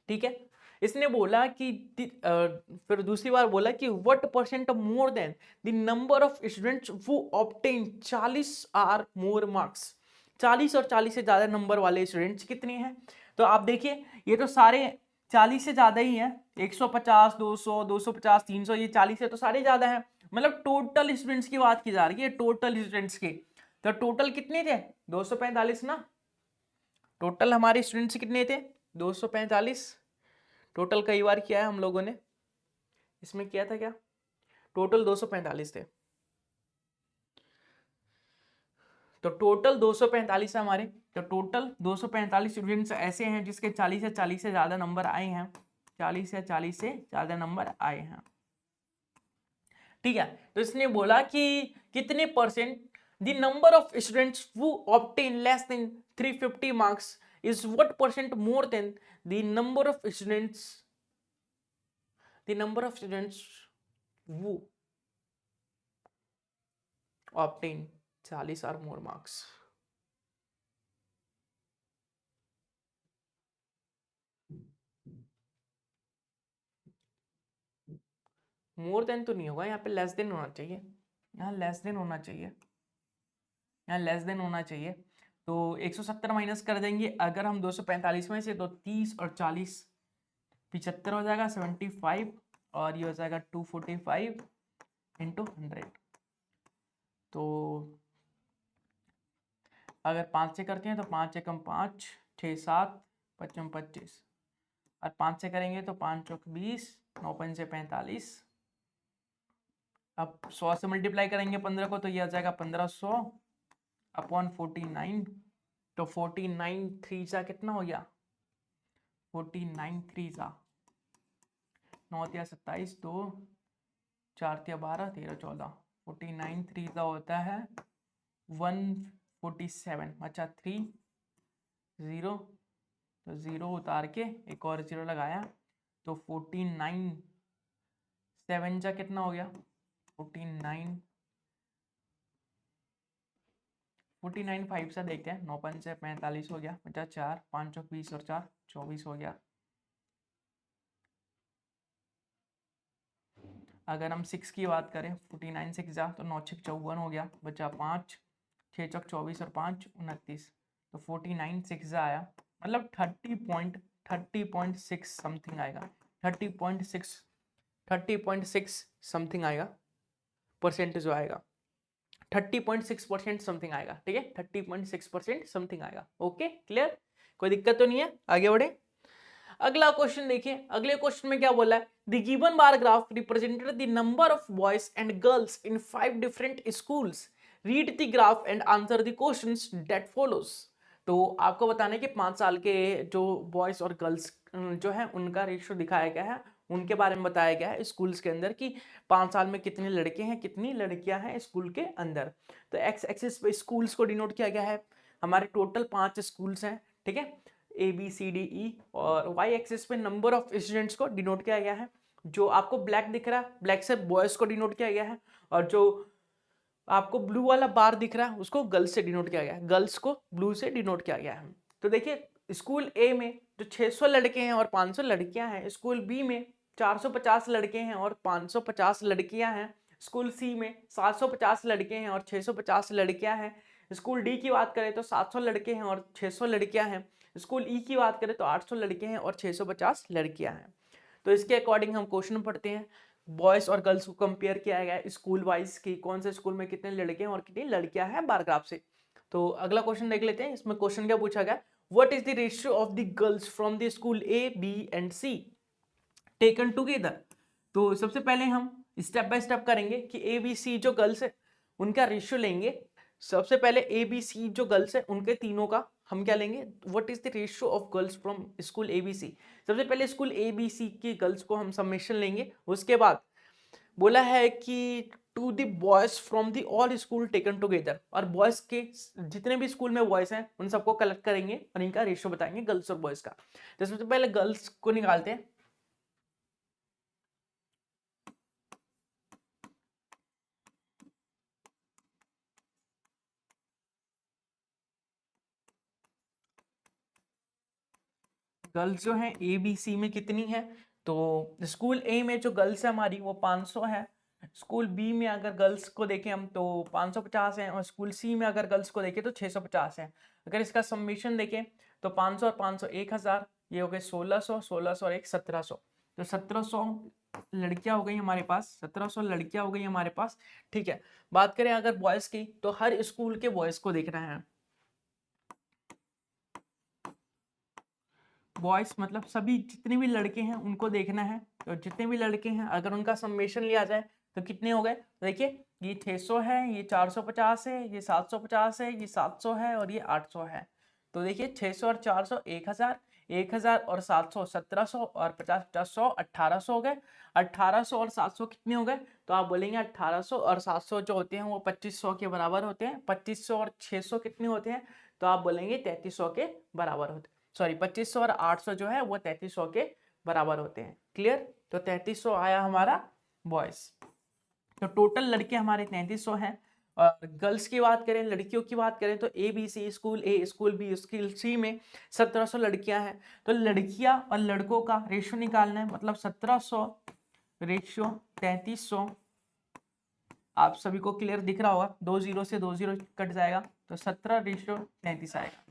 ठीक है, इसने बोला कि फिर दूसरी बार बोला कि what percent more than the number of students who obtain 40 or more marks, 40 और 40 से ज्यादा नंबर वाले स्टूडेंट्स कितने हैं। तो आप देखिए, ये तो सारे 40 से ज्यादा ही है, 150 200 250 300, ये 40 से तो सारे ज्यादा हैं, मतलब टोटल स्टूडेंट्स की बात की जा रही है, टोटल स्टूडेंट्स की। तो टोटल कितने थे, 245 ना, टोटल हमारे स्टूडेंट्स कितने थे, 245। टोटल कई बार किया है हम लोगों ने, इसमें किया था क्या, टोटल 245 थे। तो टोटल 245 है हमारे, तो टोटल 245 स्टूडेंट्स ऐसे हैं जिसके 40 या 40 से ज्यादा नंबर आए हैं, 40 या 40 से ज्यादा नंबर आए हैं। ठीक है, तो इसने बोला कि कितने percent the number of students who obtain less than 350 marks is what percent more than the number of students who obtain 40 और मोर मार्क्स। मोर देन तो नहीं होगा, यहाँ पे लेस देन होना चाहिए, यहाँ लेस देन होना चाहिए, यहाँ लेस देन होना चाहिए। तो 170 माइनस कर देंगे अगर हम 245 में से, तो 30 और 40 75 हो जाएगा 75, और ये हो जाएगा 245 इंटू 100। तो अगर 5 से करते हैं तो 5 एकम 5, 6 7, 55 25, और 5 से करेंगे तो 5 चौक 20, 9 5 से 45। अब 100 से मल्टीप्लाई करेंगे 15 को, तो ये आ जाएगा 1500 अपॉन 49। तो 49 3 जा कितना हो गया, 49 3 जा 9 या 27, 2 4 या 12 13 14, 49 3 जा होता है 147, अच्छा 3 0, तो 0 उतार के एक और 0 लगाया, तो 49 7 जा कितना हो गया, 49 5 से देखते हैं, 9 5 से 45 हो गया, 4 5 चौक 20 और 4 24 हो गया। अगर हम 6 की बात करें, 49 6 जा तो 9 6 54 हो गया, बचा 5 6 चौक 24 और 5 29, तो 49 6 जा आया, मतलब 30.6 समथिंग आएगा, 30.6 समथिंग आएगा, परसेंटेज जो आएगा 30.6% समथिंग आएगा, ठीक है, 30.6% समथिंग आएगा। ओके क्लियर, कोई दिक्कत तो नहीं है, आगे बढ़े। अगला क्वेश्चन देखिए, अगले क्वेश्चन में क्या बोला है, the given bar graph represented the number of boys and girls in 5 different schools, read the graph and answer the questions that follows. तो आपको बताना है कि 5 साल के जो बॉयज और गर्ल्स जो है उनका रेशियो दिखाया गया है, उनके बारे में बताया गया है स्कूल्स के अंदर कि 5 साल में कितने लड़के हैं कितनी लड़कियां हैं स्कूल के अंदर। तो एक्स एक्सिस पे स्कूल्स को डिनोट किया गया है, हमारे टोटल 5 स्कूल्स हैं, ठीक है, ABCDE, और वाई एक्सिस पे नंबर ऑफ स्टूडेंट्स को डिनोट किया गया है। जो आपको ब्लैक दिख रहा है, ब्लैक से बॉयज को डिनोट किया गया है, और जो आपको ब्लू वाला बार दिख रहा है उसको गर्ल्स से डिनोट किया गया है, गर्ल्स को ब्लू से डिनोट किया गया है। तो देखिए स्कूल ए में जो 600 लड़के हैं और 500 लड़कियां हैं, स्कूल बी में 450 लड़के हैं और 550 लड़कियां हैं, स्कूल सी में 750 लड़के हैं और 650 लड़कियां हैं, स्कूल डी की बात करें तो 700 लड़के हैं और 600 लड़कियां हैं, स्कूल ई की बात करें तो 800 लड़के हैं और 650 लड़कियां हैं। तो इसके अकॉर्डिंग हम क्वेश्चन पढ़ते हैं, बॉयज और गर्ल्स को कंपेयर किया गया है स्कूल वाइज की कौन से स्कूल में कितने लड़के हैं और कितनी लड़कियां हैं बार ग्राफ से। तो अगला क्वेश्चन देख लेते हैं, इसमें क्वेश्चन क्या पूछा गया, what is the ratio of the girls from the school A B and C taken together. तो सबसे पहले हम स्टेप बाय स्टेप करेंगे कि ए बी सी जो गर्ल्स है उनका रेशियो लेंगे। सबसे पहले ए बी सी जो गर्ल्स है उनके तीनों का हम क्या लेंगे, what is the ratio of girls from school A B C. सबसे पहले स्कूल ए बी सी की गर्ल्स को हम समेशन लेंगे, उसके बाद बोला है कि to the boys from the all school taken together, और बॉयज के जितने भी स्कूल में बॉयज हैं उन सबको कलेक्ट करेंगे और इनका रेशियो बताएंगे गर्ल्स और बॉयज का। तो सबसे पहले गर्ल्स को निकालते हैं, गर्ल्स जो है ए बी सी में कितनी है, तो स्कूल ए में जो गर्ल्स है हमारी वो 500 है, स्कूल बी में अगर गर्ल्स को देखें हम तो 550 है, और स्कूल सी में अगर गर्ल्स को देखें तो 650 है। अगर इसका समेशन देखें तो 500 और 500 1000, ये हो गए 1600, 1600 और 1 1700, तो 1700 लड़कियां हो गई हमारे पास, 1700 लड़कियां हो गई हमारे पास, ठीक है। बात करें अगर बॉयज की तो हर स्कूल के बॉयज को देखना है, बॉयज मतलब सभी जितने भी लड़के हैं उनको देखना है, तो जितने भी लड़के हैं अगर उनका समेशन लिया जाए तो कितने हो गए, देखिए ये 600 है, ये 450 है, ये 750 है, ये 700 है और ये 800 है। तो देखिए 600 और 400 1000, 1000 और 700 1700 और 50 50 100 1800 हो गए, 1800 और 700 कितने हो गए, तो आप बोलेंगे 1800 और 700 जो होते हैं वो 2500 के बराबर होते हैं, 2500 और 600 कितने होते हैं, तो आप बोलेंगे 3300 के बराबर होते हैं, सॉरी 2500 और 800 जो है वो 3300 के बराबर होते हैं। क्लियर, तो 3300 आया हमारा बॉयज। तो टोटल लड़के हमारे 3300 हैं, और गर्ल्स की बात करें, लड़कियों की बात करें तो A B C, school A school B school C में 1700 लड़कियां हैं, तो लड़कियां और लड़कों का रेशियो निकालना है, मतलब 1700 रेशियो 3300, आप सभी को क्लियर दिख रहा होगा, 2 0 से 2 0 कट जाएगा तो 17:33 आएगा।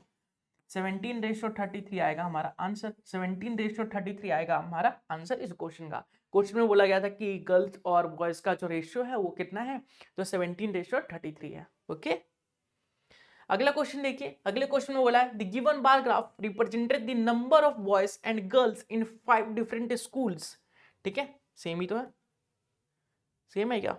17:33 आएगा हमारा आंसर, 17:33 आएगा हमारा आंसर इस क्वेश्चन का। क्वेश्चन में बोला गया था कि गर्ल्स और बॉयज का जो रेशियो है वो कितना है, तो 17:33 है। ओके, अगला क्वेश्चन देखिए। अगले क्वेश्चन में बोला है the given bar graph represented the number of boys and girls in 5 different schools. ठीक है, सेम ही तो है, सेम है क्या?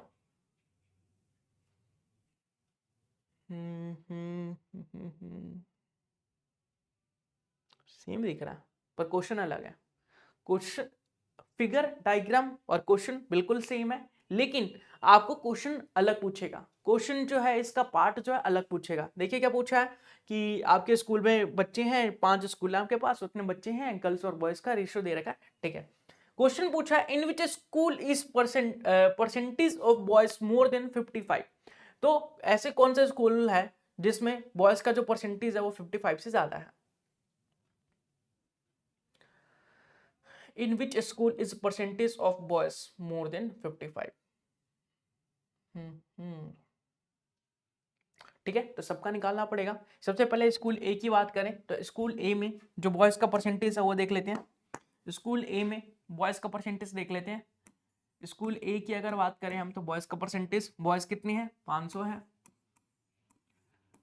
सेम दिख रहा है पर क्वेश्चन अलग है। क्वेश्चन फिगर डायग्राम और क्वेश्चन बिल्कुल सेम है, लेकिन आपको क्वेश्चन अलग पूछेगा। क्वेश्चन जो है इसका पार्ट जो है अलग पूछेगा। देखिए क्या पूछा है कि आपके स्कूल में बच्चे हैं, 5 स्कूल है आपके पास, उतने बच्चे हैं, गर्ल्स और बॉयज का रेशियो दे रखा है। ठीक है, क्वेश्चन पूछा है in which school is percentage of boys more than 55। तो ऐसे कौन सा स्कूल है जिसमें बॉयज का जो परसेंटेज है वो 55 से ज्यादा है। In which school is percentage of boys more than 55? ठीक है, तो सबका निकालना पड़ेगा। सबसे पहले स्कूल ए की बात करें तो स्कूल ए में जो बॉयज का परसेंटेज है वो देख लेते हैं। स्कूल ए में बॉयज का परसेंटेज देख लेते हैं। स्कूल ए की अगर बात करें हम तो बॉयज का परसेंटेज, बॉयज कितनी है 500 है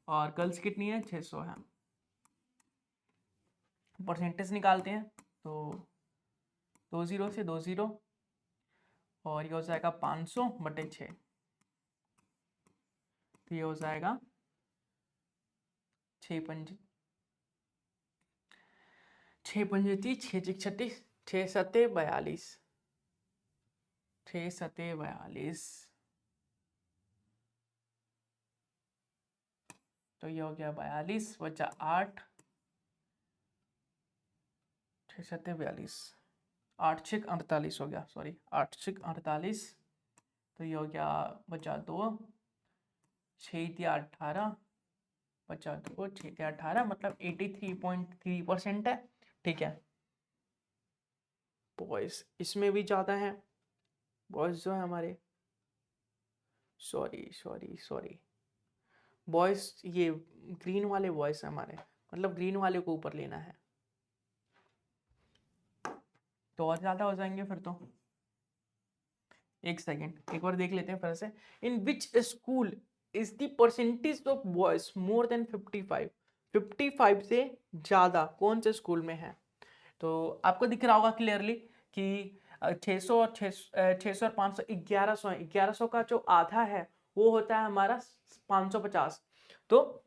और गर्ल्स कितनी है 600 है। परसेंटेज निकालते हैं तो 2 0 से 2 0 और ये हो जाएगा 500/6, तो ये हो जाएगा 6 पंजे 6 पंजे 6 6 36 6 7 42 6 7 42, तो ये हो गया 42 बचा 8 6 7 42 8 6 48 हो गया, सॉरी 8 6 48, तो ये हो गया बचा 2 6 दिया 18 बचा 2 6 दिया 18, मतलब 83.3% है। ठीक है, बॉयज इसमें भी ज़्यादा है, बॉयज जो है हमारे, सॉरी बॉयज ये ग्रीन वाले बॉयज है हमारे, मतलब ग्रीन वाले को ऊपर लेना है तो और ज़्यादा हो जाएंगे फिर तो। एक सेकेंड, एक बार देख लेते हैं फिर से। In which school is the percentage of boys more than 55, 55 से ज़्यादा कौन से स्कूल में है। तो आपको दिख रहा होगा क्लियरली कि 600 और 600 और 500 1100 है। 1100 का जो आधा है वो होता है हमारा 550, तो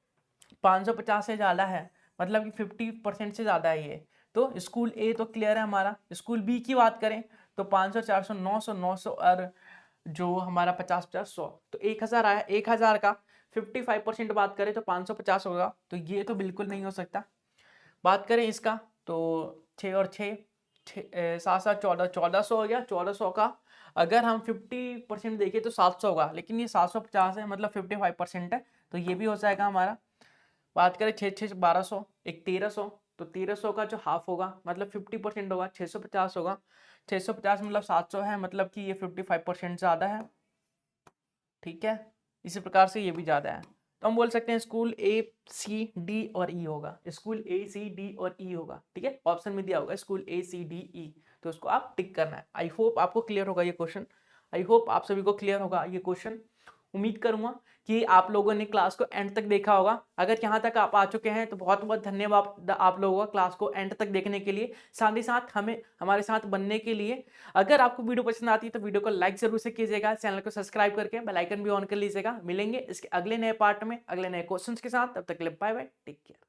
550 से ज़्यादा है, मतलब कि 50% से ज़्यादा है ये। तो स्कूल ए तो क्लियर है हमारा। स्कूल बी की बात करें तो 500 400 900 900 और जो हमारा 50 50 100, तो 1000 आया। 1000 का 55% बात करें तो 550 होगा, तो ये तो बिल्कुल नहीं हो सकता। बात करें इसका तो 6 और 6 7 7 14 1400 हो गया। 1400 का अगर हम 50% देखें तो 700 होगा, लेकिन ये 750 है, मतलब 55% है, तो ये भी हो जाएगा हमारा। बात करें 6 6 1200 एक 1300, तो 1300 का जो हाफ होगा मतलब 50% होगा, 650 होगा। 650 मतलब 700 है, मतलब कि ये 55% ज़्यादा है। ठीक है, इसी प्रकार से ये भी ज़्यादा है, तो हम बोल सकते हैं स्कूल ए सी डी और ई होगा। स्कूल ए सी डी और ई होगा। ठीक है, ऑप्शन में दिया होगा स्कूल ए सी डी ई, तो उसको आप टिक करना है। आई होप आपको क्लियर होगा ये क्वेश्चन, आई होप आप सभी को क्लियर होगा ये क्वेश्चन। उम्मीद करूंगा कि आप लोगों ने क्लास को एंड तक देखा होगा। अगर यहाँ तक आप आ चुके हैं तो बहुत बहुत धन्यवाद आप लोगों का क्लास को एंड तक देखने के लिए, साथ ही साथ हमारे साथ बनने के लिए। अगर आपको वीडियो पसंद आती है तो वीडियो को लाइक जरूर से कीजिएगा, चैनल को सब्सक्राइब करके बेल आइकन भी ऑन कर लीजिएगा। मिलेंगे इसके अगले नए पार्ट में अगले नए क्वेश्चंस के साथ, तब तक के लिए बाय बाय, टेक केयर।